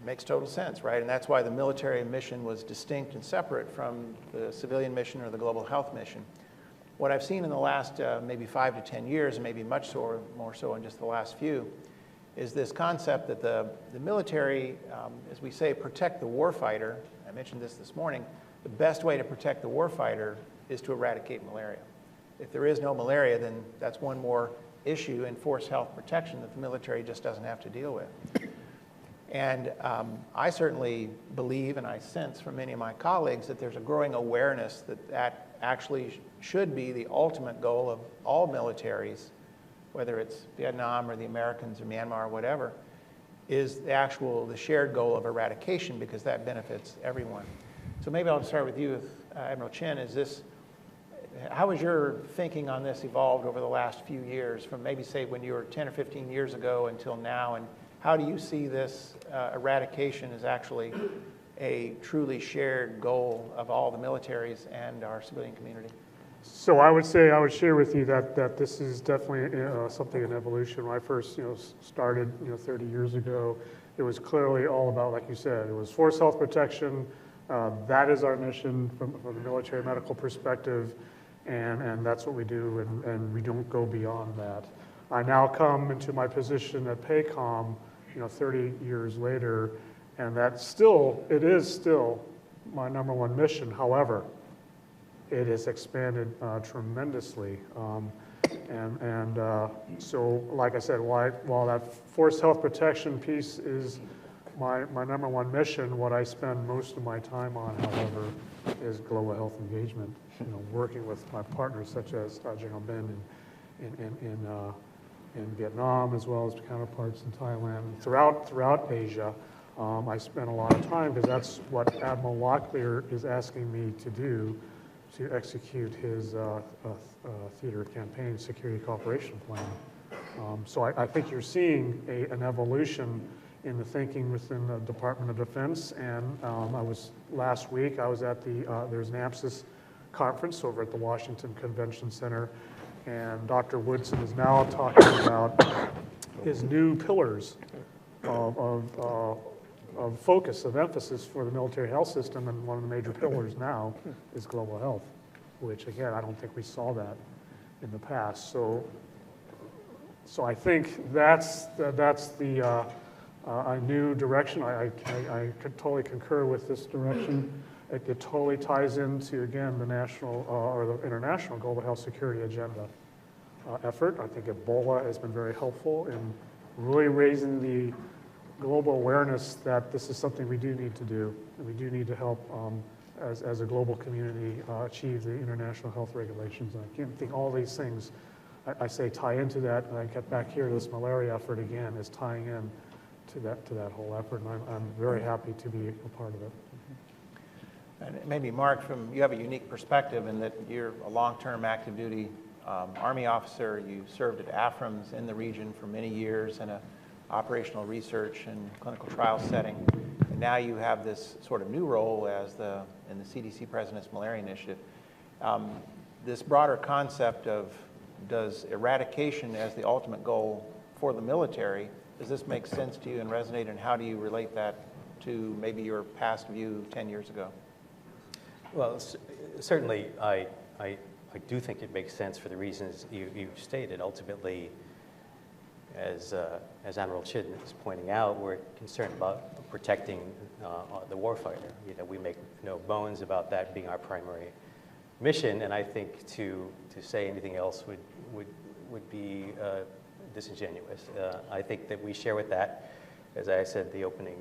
Makes total sense, right? And that's why the military mission was distinct and separate from the civilian mission or the global health mission. What I've seen in the last maybe 5 to 10 years, and maybe much more so in just the last few, is this concept that the military, as we say, protect the warfighter. I mentioned this morning. The best way to protect the warfighter is to eradicate malaria. If there is no malaria, then that's one more issue in force health protection that the military just doesn't have to deal with. And I certainly believe, and I sense from many of my colleagues, that there's a growing awareness that that actually should be the ultimate goal of all militaries, whether it's Vietnam or the Americans or Myanmar or whatever, is the shared goal of eradication, because that benefits everyone. So maybe I'll start with you, Admiral Chin. How has your thinking on this evolved over the last few years, from maybe say when you were 10 or 15 years ago until now, and how do you see this eradication as actually a truly shared goal of all the militaries and our civilian community? So I would share with you that this is definitely something in evolution. When I first started 30 years ago, it was clearly all about, like you said, it was force health protection. That is our mission from the military medical perspective, and that's what we do, and we don't go beyond that. I now come into my position at PACOM 30 years later, and it is still my number one mission. However, it has expanded tremendously. So like I said, while that force health protection piece is my number one mission, what I spend most of my time on, however, is global health engagement, working with my partners such as General Ben in Vietnam, as well as counterparts in Thailand, throughout Asia. I spend a lot of time, because that's what Admiral Locklear is asking me to do, to execute his theater campaign security cooperation plan. So I think you're seeing an evolution in the thinking within the Department of Defense. And last week, I was at there's an AMSIS conference over at the Washington Convention Center, and Dr. Woodson is now talking about his new pillars of focus, of emphasis for the military health system, and one of the major pillars now is global health, which again, I don't think we saw that in the past. So I think that's a new direction. I could totally concur with this direction. It totally ties into, again, the national or the international global health security agenda effort. I think Ebola has been very helpful in really raising the global awareness that this is something we do need to do, and we do need to help as a global community achieve the international health regulations. And I think all these things, I say, tie into that, and I get back here to this malaria effort again, is tying in to that whole effort, and I'm very happy to be a part of it. And maybe, Mark, you have a unique perspective in that you're a long-term active duty Army officer. You served at AFRAMS in the region for many years in an operational research and clinical trial setting. And now you have this sort of new role in the CDC President's Malaria Initiative. This broader concept of, does eradication as the ultimate goal for the military, does this make sense to you and resonate, and how do you relate that to maybe your past view 10 years ago? Well, certainly I do think it makes sense for the reasons you stated. Ultimately, as Admiral Chin is pointing out, we're concerned about protecting the warfighter. We make no bones about that being our primary mission, and I think to say anything else would be disingenuous. I think that we share with that, as I said at the opening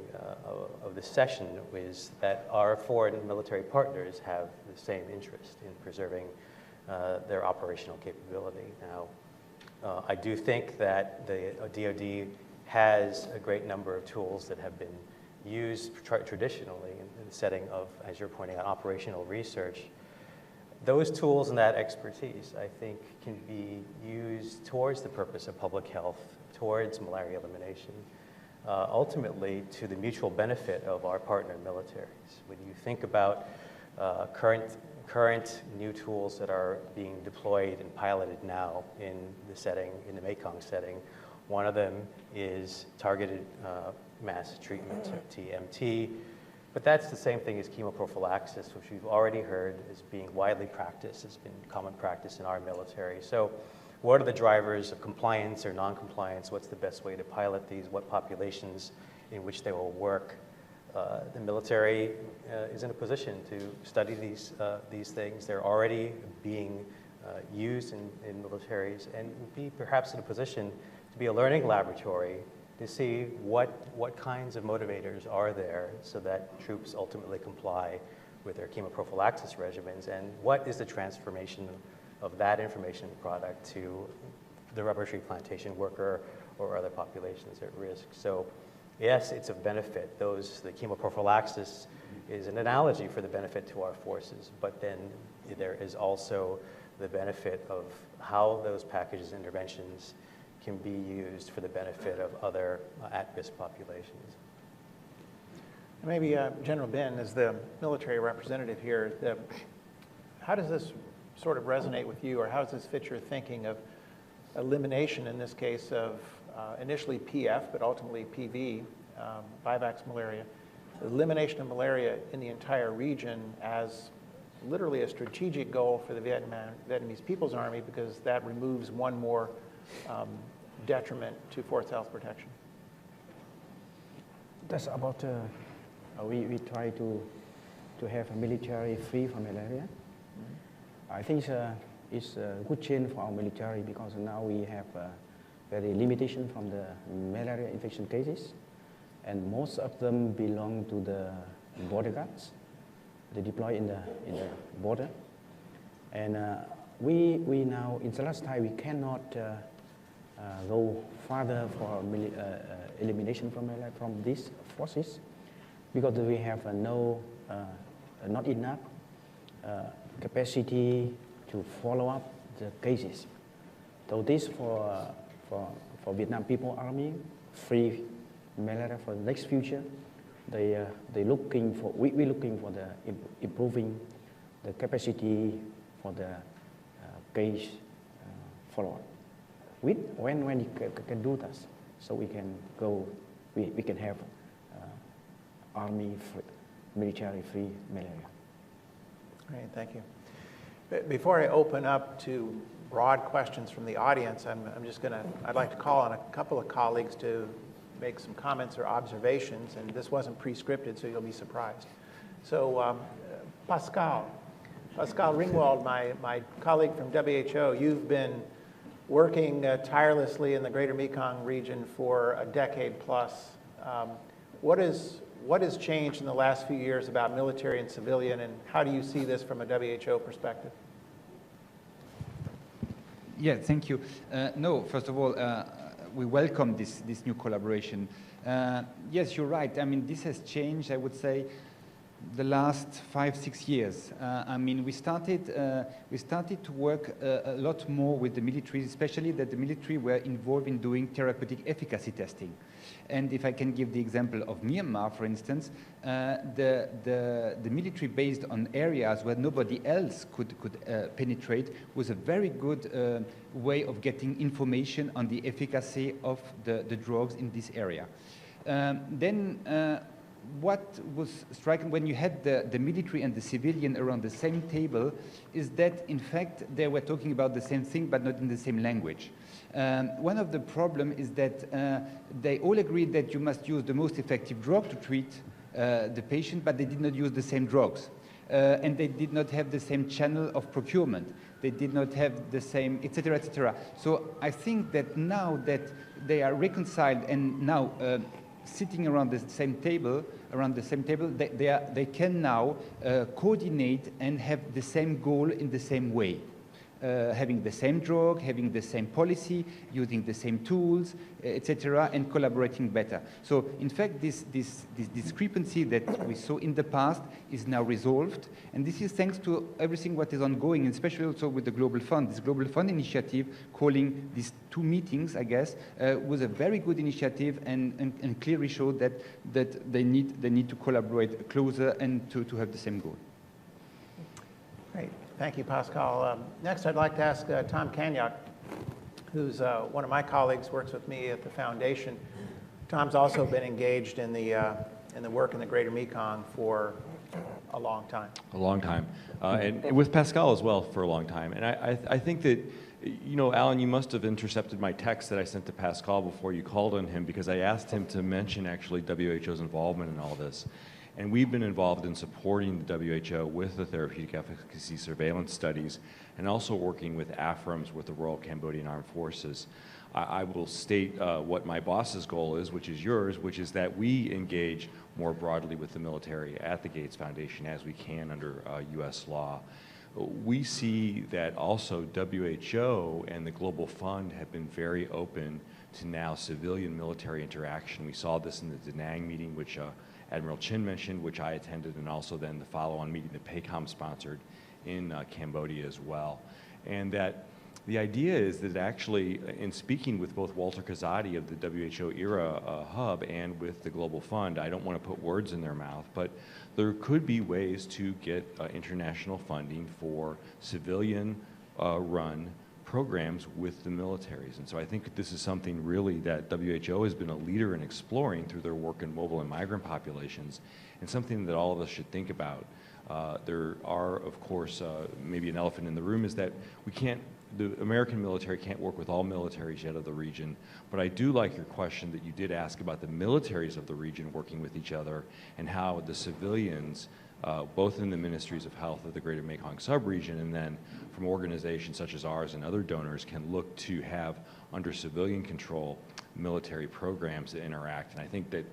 of this session, is that our foreign military partners have the same interest in preserving their operational capability. Now, I do think that the DoD has a great number of tools that have been used traditionally in the setting of, as you're pointing out, operational research. Those tools and that expertise, I think, can be used towards the purpose of public health, towards malaria elimination, ultimately to the mutual benefit of our partner militaries. When you think about current new tools that are being deployed and piloted now in the Mekong setting, one of them is targeted mass treatment, TMT. But that's the same thing as chemoprophylaxis, which we've already heard is being widely practiced. It's been common practice in our military. So what are the drivers of compliance or non-compliance? What's the best way to pilot these? What populations in which they will work? The military is in a position to study these things. They're already being used in militaries, and would be perhaps in a position to be a learning laboratory to see what kinds of motivators are there so that troops ultimately comply with their chemoprophylaxis regimens, and what is the transformation of that information product to the rubber tree plantation worker or other populations at risk. So yes, it's of benefit. The chemoprophylaxis is an analogy for the benefit to our forces, but then there is also the benefit of how those packages and interventions can be used for the benefit of other at-risk populations. Maybe General Ben, as the military representative here, how does this sort of resonate with you, or how does this fit your thinking of elimination, in this case, of initially PF, but ultimately PV, Vivax malaria, elimination of malaria in the entire region as literally a strategic goal for the Vietnamese People's Army, because that removes one more detriment to forced health protection? That's about, we try to have a military free from malaria. I think it's a good change for our military, because now we have very limitation from the malaria infection cases, and most of them belong to the border guards. They deploy in the border, and we now, in the last time, we cannot go further for elimination from these forces, because we have not enough capacity to follow up the cases. So this for Vietnam People Army, free malaria for the next future. We're looking for the improving the capacity for the case follow-up. When we can do this, so we can go, we can have army free, military free malaria. Great, thank you. Before I open up to broad questions from the audience, I'd like to call on a couple of colleagues to make some comments or observations, and this wasn't pre-scripted, so you'll be surprised. So Pascal Ringwald, my colleague from WHO, you've been working tirelessly in the greater Mekong region for a decade plus. What has changed in the last few years about military and civilian, and how do you see this from a WHO perspective? Yeah, thank you. No, first of all, we welcome this new collaboration. Yes, you're right. I mean, this has changed, I would say, the last 5-6 years. I mean, we started to work a lot more with the military, especially that the military were involved in doing therapeutic efficacy testing. And if I can give the example of Myanmar, for instance, the military based on areas where nobody else could penetrate was a very good way of getting information on the efficacy of the drugs in this area. What was striking when you had the military and the civilian around the same table is that, in fact, they were talking about the same thing, but not in the same language. One of the problems is that they all agreed that you must use the most effective drug to treat the patient, but they did not use the same drugs. And they did not have the same channel of procurement. They did not have the same, et cetera, et cetera. So I think that now that they are reconciled and now sitting around the same table, they can now coordinate and have the same goal in the same way. Having the same drug, having the same policy, using the same tools, etc., and collaborating better. So, in fact, this discrepancy that we saw in the past is now resolved, and this is thanks to everything what is ongoing, and especially also with the Global Fund. This Global Fund initiative, calling these 2 meetings, I guess, was a very good initiative, and clearly showed that they need to collaborate closer and to have the same goal. Great. Thank you, Pascal. Next, I'd like to ask Tom Kanyak, who's one of my colleagues, works with me at the foundation. Tom's also been engaged in the work in the Greater Mekong for a long time. A long time. And with Pascal as well for a long time. And I think that, you know, Alan, you must have intercepted my text that I sent to Pascal before you called on him, because I asked him to mention actually WHO's involvement in all this. And we've been involved in supporting the WHO with the therapeutic efficacy surveillance studies, and also working with AFRAMS, with the Royal Cambodian Armed Forces. I will state what my boss's goal is, which is yours, which is that we engage more broadly with the military at the Gates Foundation as we can under US law. We see that also WHO and the Global Fund have been very open to now civilian-military interaction. We saw this in the Da Nang meeting, which Admiral Chin mentioned, which I attended, and also then the follow-on meeting that PACOM sponsored in Cambodia as well. And that the idea is that actually, in speaking with both Walter Kazadi of the WHO ERA hub and with the Global Fund, I don't want to put words in their mouth, but there could be ways to get international funding for civilian run programs with the militaries. And so I think this is something really that WHO has been a leader in exploring through their work in mobile and migrant populations, and something that all of us should think about. There are, of course, maybe an elephant in the room is that the American military can't work with all militaries yet of the region, but I do like your question that you did ask about the militaries of the region working with each other, and how the civilians, both in the ministries of health of the Greater Mekong Subregion, and then from organizations such as ours and other donors, can look to have under civilian control military programs that interact. And I think that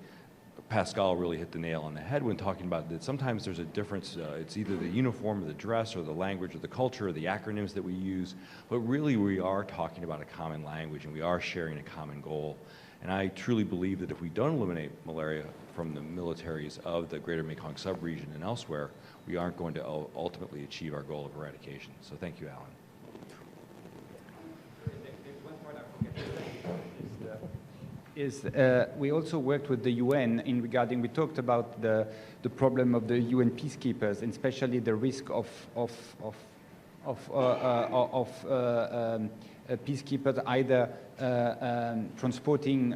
Pascal really hit the nail on the head when talking about that sometimes there's a difference. It's either the uniform or the dress or the language or the culture or the acronyms that we use, but really we are talking about a common language, and we are sharing a common goal. And I truly believe that if we don't eliminate malaria from the militaries of the Greater Mekong Subregion and elsewhere, we aren't going to ultimately achieve our goal of eradication. So thank you, Alan. We also worked with the UN in regarding, we talked about the problem of the UN peacekeepers, and especially the risk of peacekeepers either transporting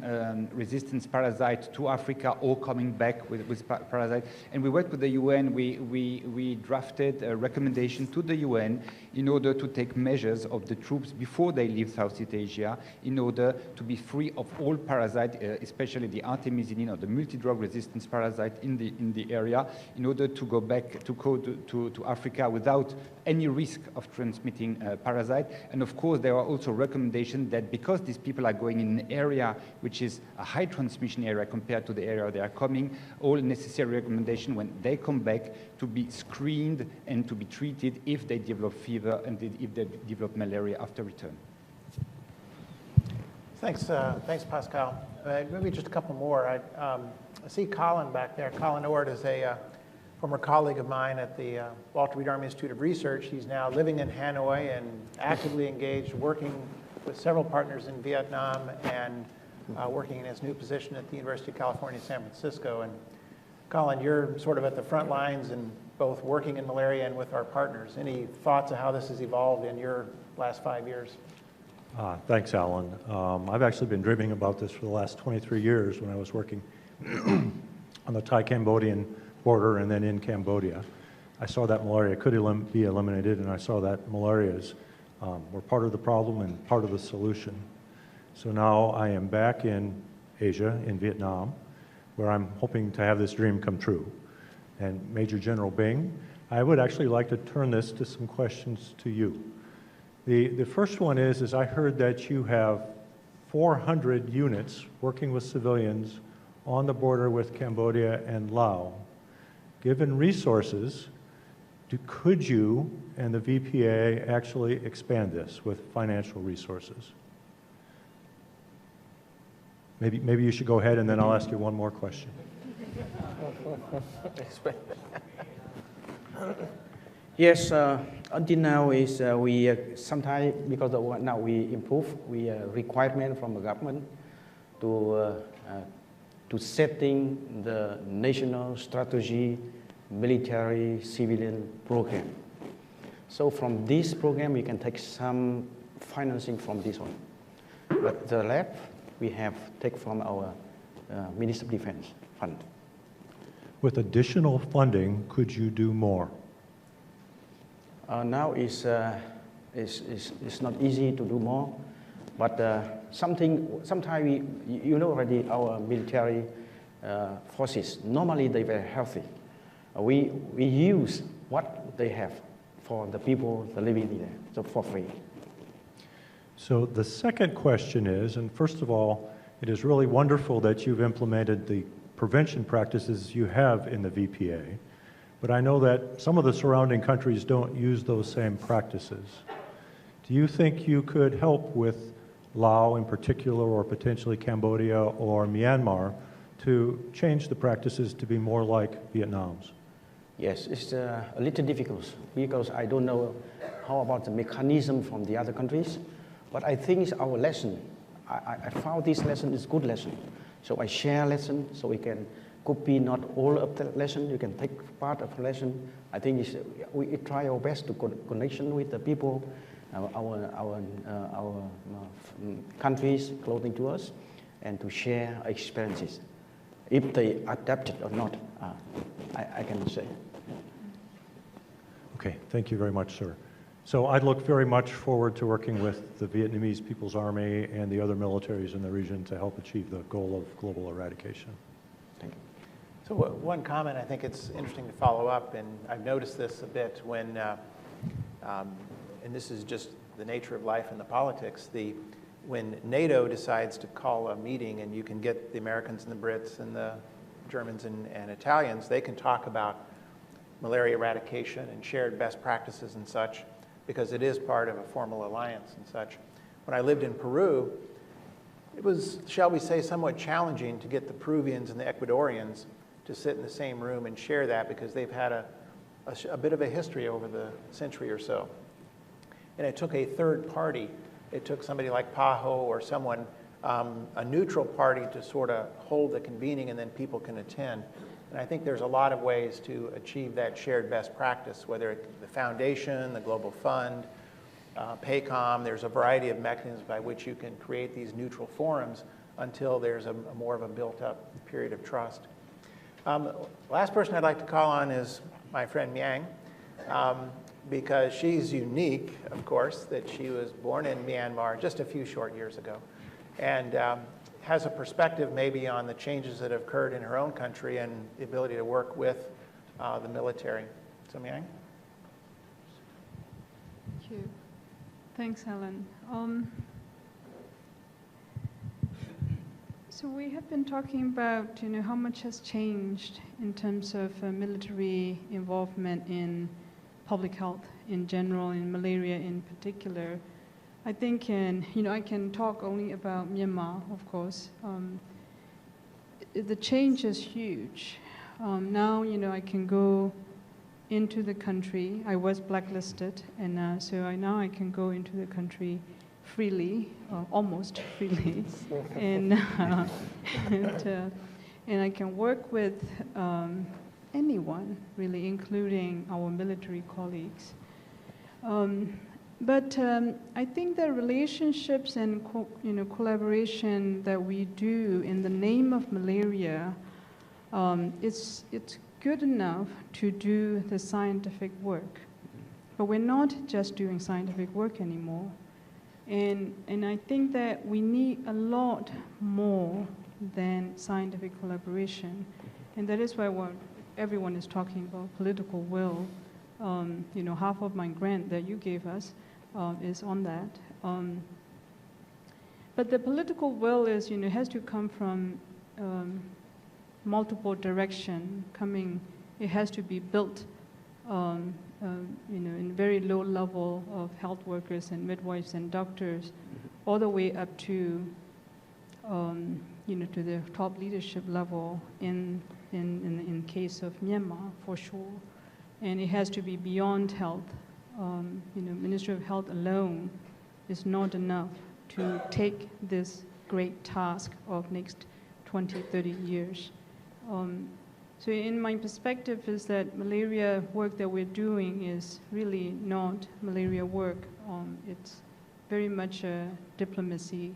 resistance parasite to Africa or coming back with parasite. And we worked with the UN. We drafted a recommendation to the UN in order to take measures of the troops before they leave Southeast Asia, in order to be free of all parasite, especially the artemisinin or the multi-drug resistance parasite in the area, in order to go back to Africa without any risk of transmitting parasite. And of course, there are also recommendations that because these people are going in an area which is a high transmission area compared to the area they are coming, all necessary recommendations when they come back to be screened and to be treated if they develop fever and if they develop malaria after return. Thanks, Pascal. Maybe just a couple more. I see Colin back there. Colin Ord is a former colleague of mine at the Walter Reed Army Institute of Research. He's now living in Hanoi and actively engaged, working with several partners in Vietnam, and working in his new position at the University of California, San Francisco. And Colin, you're sort of at the front lines in both working in malaria and with our partners. Any thoughts of how this has evolved in your last 5 years? Thanks, Alan. I've actually been dreaming about this for the last 23 years when I was working on the Thai-Cambodian border and then in Cambodia. I saw that malaria could be eliminated, and I saw that malarias were part of the problem and part of the solution. So now I am back in Asia, in Vietnam, where I'm hoping to have this dream come true. And Major General Bing, I would actually like to turn this to some questions to you. The first one is I heard that you have 400 units working with civilians on the border with Cambodia and Laos. Given resources, could you and the VPA actually expand this with financial resources? Maybe you should go ahead and then I'll ask you one more question. Yes, until now is we sometimes, because of what now we improve, we requirement from the government to setting the national strategy, military, civilian program. So from this program, we can take some financing from this one. But the left, we have take from our Ministry of Defense fund. With additional funding, could you do more? Now it's not easy to do more, but sometimes you know already our military forces, normally they're very healthy. We use what they have for the people that living there, so for free. So the second question is, and first of all, it is really wonderful that you've implemented the prevention practices you have in the VPA, but I know that some of the surrounding countries don't use those same practices. Do you think you could help with Laos in particular, or potentially Cambodia or Myanmar, to change the practices to be more like Vietnam's? Yes, it's a little difficult because I don't know how about the mechanism from the other countries, but I think it's our lesson. I found this lesson is good lesson. So I share lesson so we can copy not all of the lesson, you can take part of the lesson. I think we try our best to connection with the people, our countries close to us, and to share experiences. If they adapt it or not, I cannot say. Okay, thank you very much, sir. So I look very much forward to working with the Vietnamese People's Army and the other militaries in the region to help achieve the goal of global eradication. Thank you. So one comment, I think it's interesting to follow up, and I've noticed this a bit when, and this is just the nature of life and the politics, when NATO decides to call a meeting and you can get the Americans and the Brits and the Germans and Italians, they can talk about malaria eradication and shared best practices and such, because it is part of a formal alliance and such. When I lived in Peru, it was, shall we say, somewhat challenging to get the Peruvians and the Ecuadorians to sit in the same room and share that, because they've had a bit of a history over the century or so. And it took a third party. It took somebody like PAHO or someone, a neutral party, to sort of hold the convening, and then people can attend. And I think there's a lot of ways to achieve that shared best practice, whether it's the foundation, the Global Fund, PACOM. There's a variety of mechanisms by which you can create these neutral forums until there's a more of a built-up period of trust. Last person I'd like to call on is my friend Myang, because she's unique, of course, that she was born in Myanmar just a few short years ago, and has a perspective maybe on the changes that have occurred in her own country and the ability to work with the military. So Myang? Thank you. Thanks, Alan. So we have been talking about, how much has changed in terms of military involvement in public health in general, in malaria in particular. I think, I can talk only about Myanmar, of course. The change is huge. Now, I can go into the country. I was blacklisted, and so now I can go into the country freely, almost freely, and I can work with anyone, really, including our military colleagues. But I think the relationships and collaboration that we do in the name of malaria, it's good enough to do the scientific work. But we're not just doing scientific work anymore. And I think that we need a lot more than scientific collaboration. And that is why what everyone is talking about political will. Half of my grant that you gave us is on that. But the political will is, has to come from multiple direction coming. It has to be built, in very low level of health workers and midwives and doctors, all the way up to, to the top leadership level in case of Myanmar, for sure. And it has to be beyond health. Ministry of Health alone is not enough to take this great task of next 20, 30 years. So in my perspective is that malaria work that we're doing is really not malaria work. It's very much diplomacy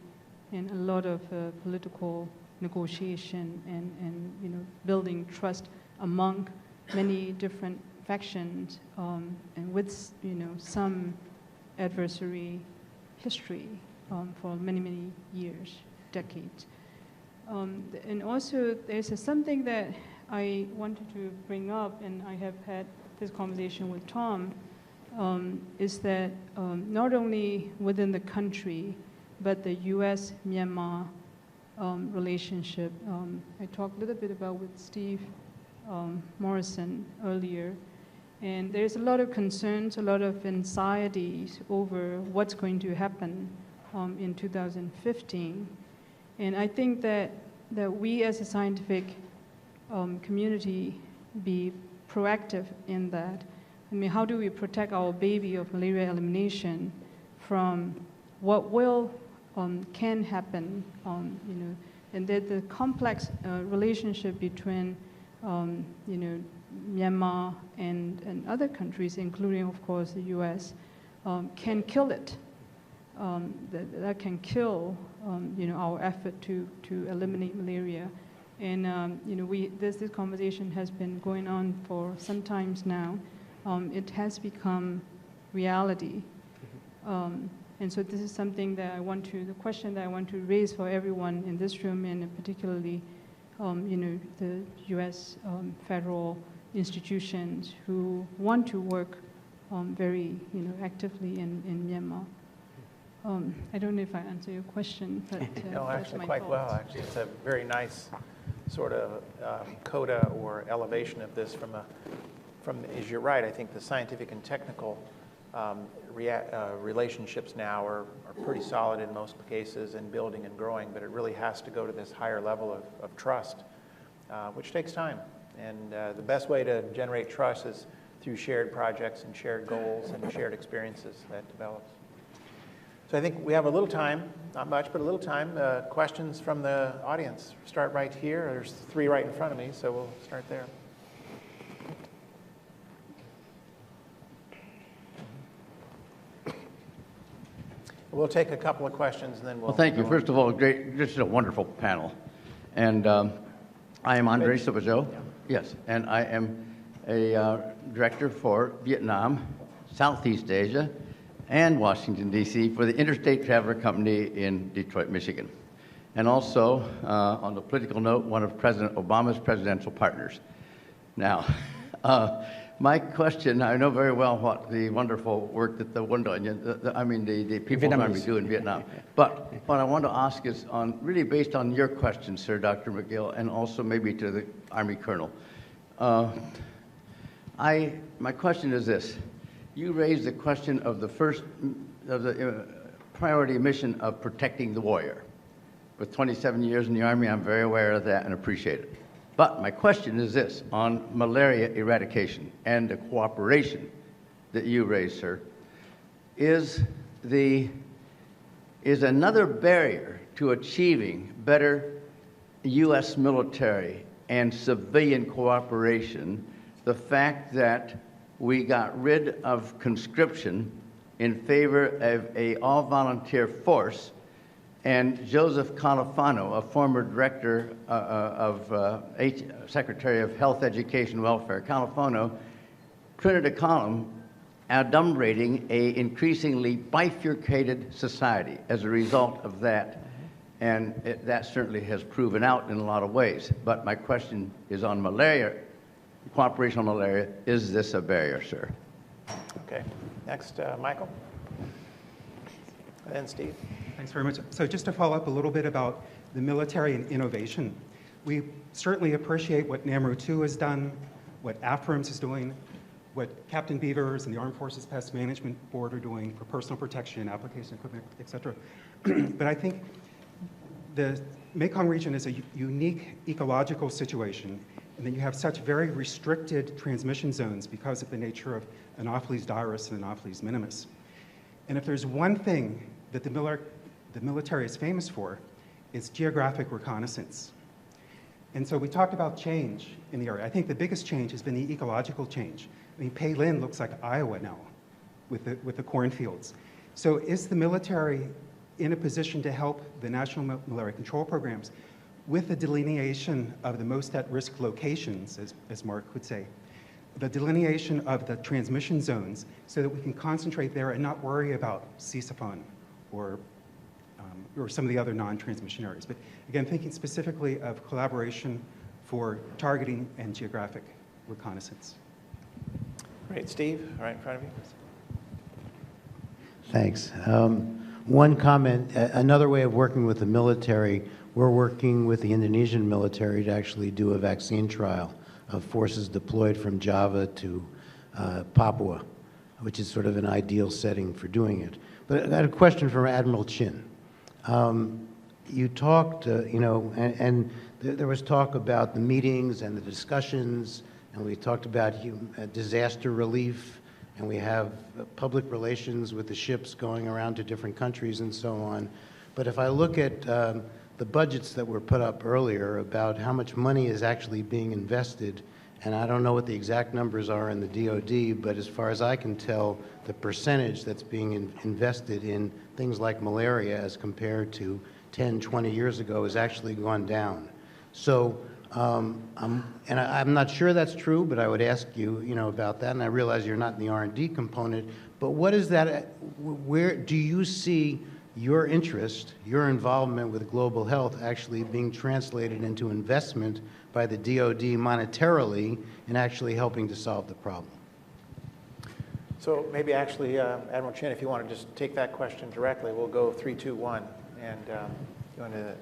and a lot of political negotiation and building trust among many different factions and with some adversary history for many, many years, decades. And also there's something that I wanted to bring up, and I have had this conversation with Tom, is that not only within the country, but the U.S.-Myanmar relationship. I talked a little bit about with Steve Morrison earlier, and there's a lot of concerns, a lot of anxieties over what's going to happen in 2015. And I think that we as a scientific community be proactive in that. I mean, how do we protect our baby of malaria elimination from what can happen, and that the complex relationship between, Myanmar and other countries, including, of course, the U.S., can kill it. That can kill, our effort to eliminate malaria. And, this conversation has been going on for some times now. It has become reality. And so this is something that the question that I want to raise for everyone in this room, and particularly, the U.S. federal institutions who want to work very, actively in Myanmar. I don't know if I answered your question, but no, that's actually my quite thoughts. well. Actually, it's a very nice sort of coda or elevation of this from, as you're right, I think the scientific and technical relationships now are pretty solid in most cases and building and growing, but it really has to go to this higher level of trust, which takes time. And the best way to generate trust is through shared projects and shared goals and shared experiences that develops. So I think we have a little time, not much, but a little time. Questions from the audience. Start right here. There's 3 right in front of me, so we'll start there. We'll take a couple of questions and then we'll... Well, thank you. First of all, great, just a wonderful panel. And I am Andre Subregion. Yes, and I am a director for Vietnam, Southeast Asia, and Washington, D.C. for the Interstate Traveler Company in Detroit, Michigan. And also, on the political note, one of President Obama's presidential partners. Now, my question, I know very well what the wonderful work that the People's Army do in Vietnam. But what I want to ask is really based on your question, Sir Dr. McGill, and also maybe to the Army Colonel. My question is this. You raised the question of the priority mission of protecting the warrior. With 27 years in the Army, I'm very aware of that and appreciate it. But my question is this, on malaria eradication and the cooperation that you raised, sir, is another barrier to achieving better U.S. military and civilian cooperation the fact that we got rid of conscription in favor of an all-volunteer force, and Joseph Califano, a former director Secretary of Health, Education, Welfare, Califano, printed a column adumbrating an increasingly bifurcated society as a result of that. and that certainly has proven out in a lot of ways. But my question is on malaria, cooperation on malaria. Is this a barrier, sir? Okay. Next, Michael. And then Steve. Thanks very much. So just to follow up a little bit about the military and innovation, we certainly appreciate what NAMRO 2 has done, what AFRIMS is doing, what Captain Beavers and the Armed Forces Pest Management Board are doing for personal protection, application equipment, et cetera. But I think the Mekong region is a unique ecological situation, and then you have such very restricted transmission zones because of the nature of Anopheles dirus and Anopheles minimus. And if there's one thing that the military is famous for, it's geographic reconnaissance. And so we talked about change in the area. I think the biggest change has been the ecological change. I mean, Paylin looks like Iowa now with the cornfields. So is the military in a position to help the national malaria control programs with the delineation of the most at-risk locations, as Mark would say, the delineation of the transmission zones so that we can concentrate there and not worry about CSIFON or some of the other non-transmission areas. But again, thinking specifically of collaboration for targeting and geographic reconnaissance. Great. Steve, right in front of you. Thanks. One comment, another way of working with the military, we're working with the Indonesian military to actually do a vaccine trial of forces deployed from Java to Papua, which is sort of an ideal setting for doing it. But I got a question from Admiral Chin. You talked, and there was talk about the meetings and the discussions, and we talked about disaster relief, and we have public relations with the ships going around to different countries and so on. But if I look at the budgets that were put up earlier about how much money is actually being invested, and I don't know what the exact numbers are in the DoD, but as far as I can tell, the percentage that's being invested in things like malaria as compared to 10, 20 years ago has actually gone down. So, and I'm not sure that's true, but I would ask you, about that, and I realize you're not in the R&D component, but what is that, where do you see your interest, your involvement with global health actually being translated into investment by the DoD monetarily in actually helping to solve the problem? So maybe actually, Admiral Chin, if you want to just take that question directly, we'll go 3, 2, 1, and you want to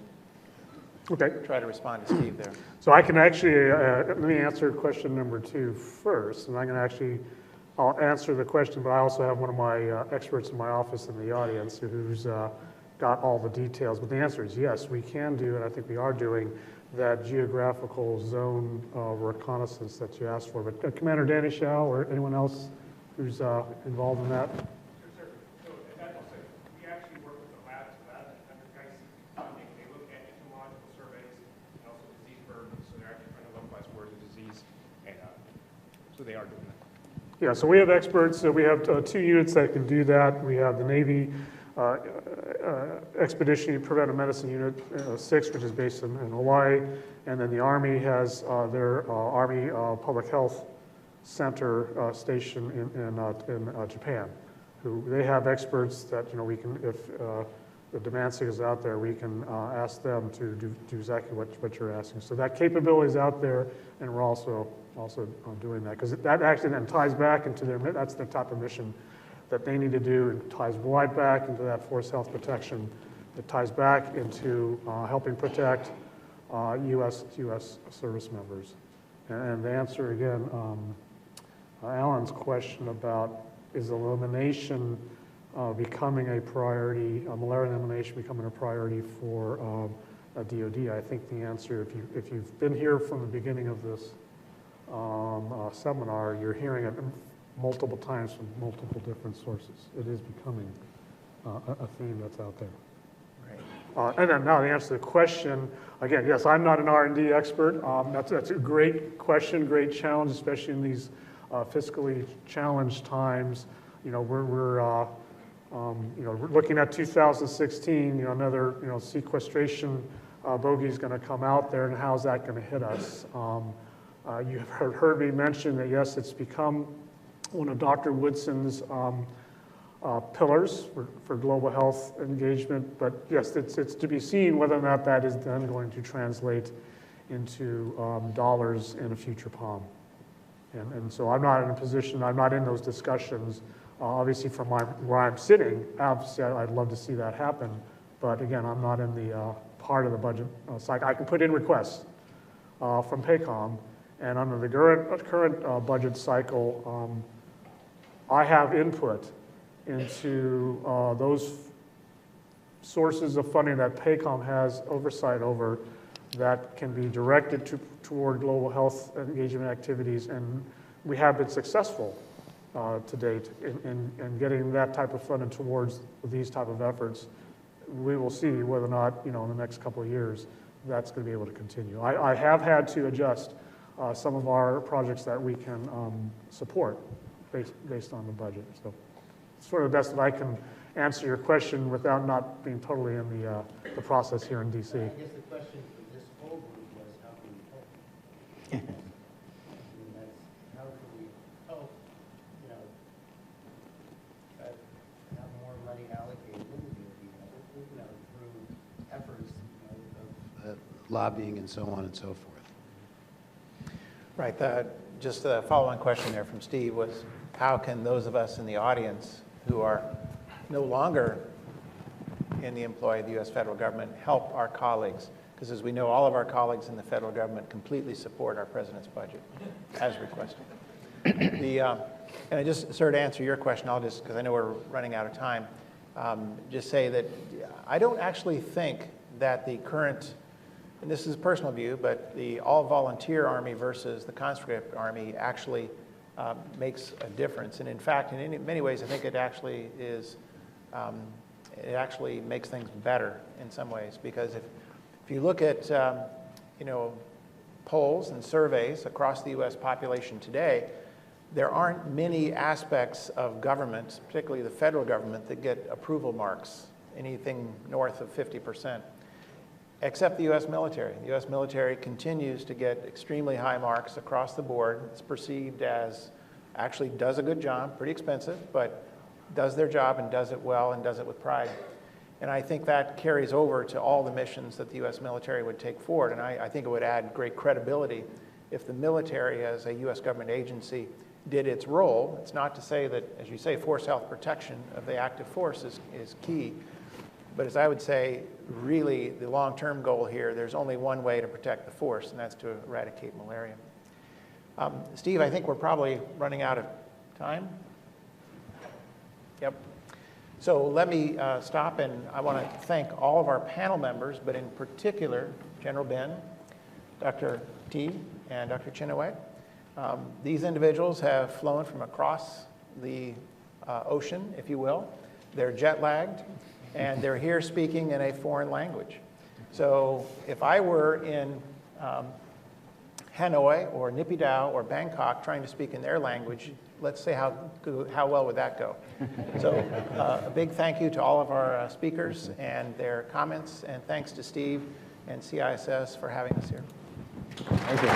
try to respond to Steve there. So I can actually, let me answer question number 2 first, and I'll answer the question, but I also have one of my experts in my office in the audience who's got all the details. But the answer is yes, we can do, and I think we are doing, that geographical zone reconnaissance that you asked for. But Commander Danny Shao or anyone else who's involved in that? Sure, sir. So at that, we actually work with the labs for that under GICE funding. They look at entomological surveys and also disease burdens, so they're actually trying to localize where the disease, and so they are doing that. Yeah, so we have experts. We have 2 units that can do that. We have the Navy Expeditionary Preventive Medicine Unit 6, which is based in Hawaii, and then the Army has their Army Public Health Center station in Japan. Who they have experts that we can, if the demand is out there, we can ask them to do exactly what you're asking. So that capability is out there, and we're also doing that, because that actually then ties back into that's the type of mission that they need to do, and ties right back into that force health protection. It ties back into helping protect U.S. service members. And to answer again, Alan's question about is elimination becoming a priority, malaria elimination becoming a priority for DoD, I think the answer, if you've been here from the beginning of this seminar, you're hearing it multiple times from multiple different sources. It is becoming a theme that's out there. Right. And then now to answer the question, again, yes, I'm not an R&D expert. That's a great question, great challenge, especially in these fiscally challenged times. We're looking at 2016. Another sequestration bogey is going to come out there, and how's that going to hit us? You've heard me mention that yes, it's become one of Dr. Woodson's pillars for global health engagement. But yes, it's to be seen whether or not that is then going to translate into dollars in a future POM. And so I'm not in a position, I'm not in those discussions. Obviously from where I'm sitting, obviously I'd love to see that happen. But again, I'm not in the part of the budget cycle. I can put in requests from PACOM, and under the current budget cycle, I have input into those sources of funding that PACOM has oversight over that can be directed toward global health engagement activities, and we have been successful to date in getting that type of funding towards these type of efforts. We will see whether or not, in the next couple of years, that's going to be able to continue. I have had to adjust some of our projects that we can support based on the budget. So it's sort of the best that I can answer your question without not being totally in the process here in DC. I guess the question for this whole group was how can we help? How can we help, have more money allocated through efforts of lobbying and so on and so forth. Right. Just the follow-on question there from Steve was, how can those of us in the audience who are no longer in the employ of the U.S. federal government help our colleagues? Because as we know, all of our colleagues in the federal government completely support our president's budget as requested. And I just sort of answer your question, I'll just, because I know we're running out of time, just say that I don't actually think that the current, and this is a personal view, but the all-volunteer Army versus the conscript Army actually makes a difference. And in fact, in many ways, I think it actually is, it actually makes things better in some ways. Because if you look at, polls and surveys across the U.S. population today, there aren't many aspects of government, particularly the federal government, that get approval marks, anything north of 50%. Except the U.S. military. The U.S. military continues to get extremely high marks across the board. It's perceived as actually does a good job, pretty expensive, but does their job and does it well and does it with pride. And I think that carries over to all the missions that the U.S. military would take forward. And I think it would add great credibility if the military as a U.S. government agency did its role. It's not to say that, as you say, force health protection of the active force is key. But as I would say, really the long-term goal here, there's only one way to protect the force, and that's to eradicate malaria. Steve, I think we're probably running out of time. Yep. So let me stop, and I want to thank all of our panel members, but in particular, General Ben, Dr. T, and Dr. Chenoweth. These individuals have flown from across the ocean, if you will. They're jet-lagged, and they're here speaking in a foreign language. So if I were in Hanoi or Naypyidaw or Bangkok trying to speak in their language, let's say how well would that go? So a big thank you to all of our speakers and their comments, and thanks to Steve and CISS for having us here. Thank you.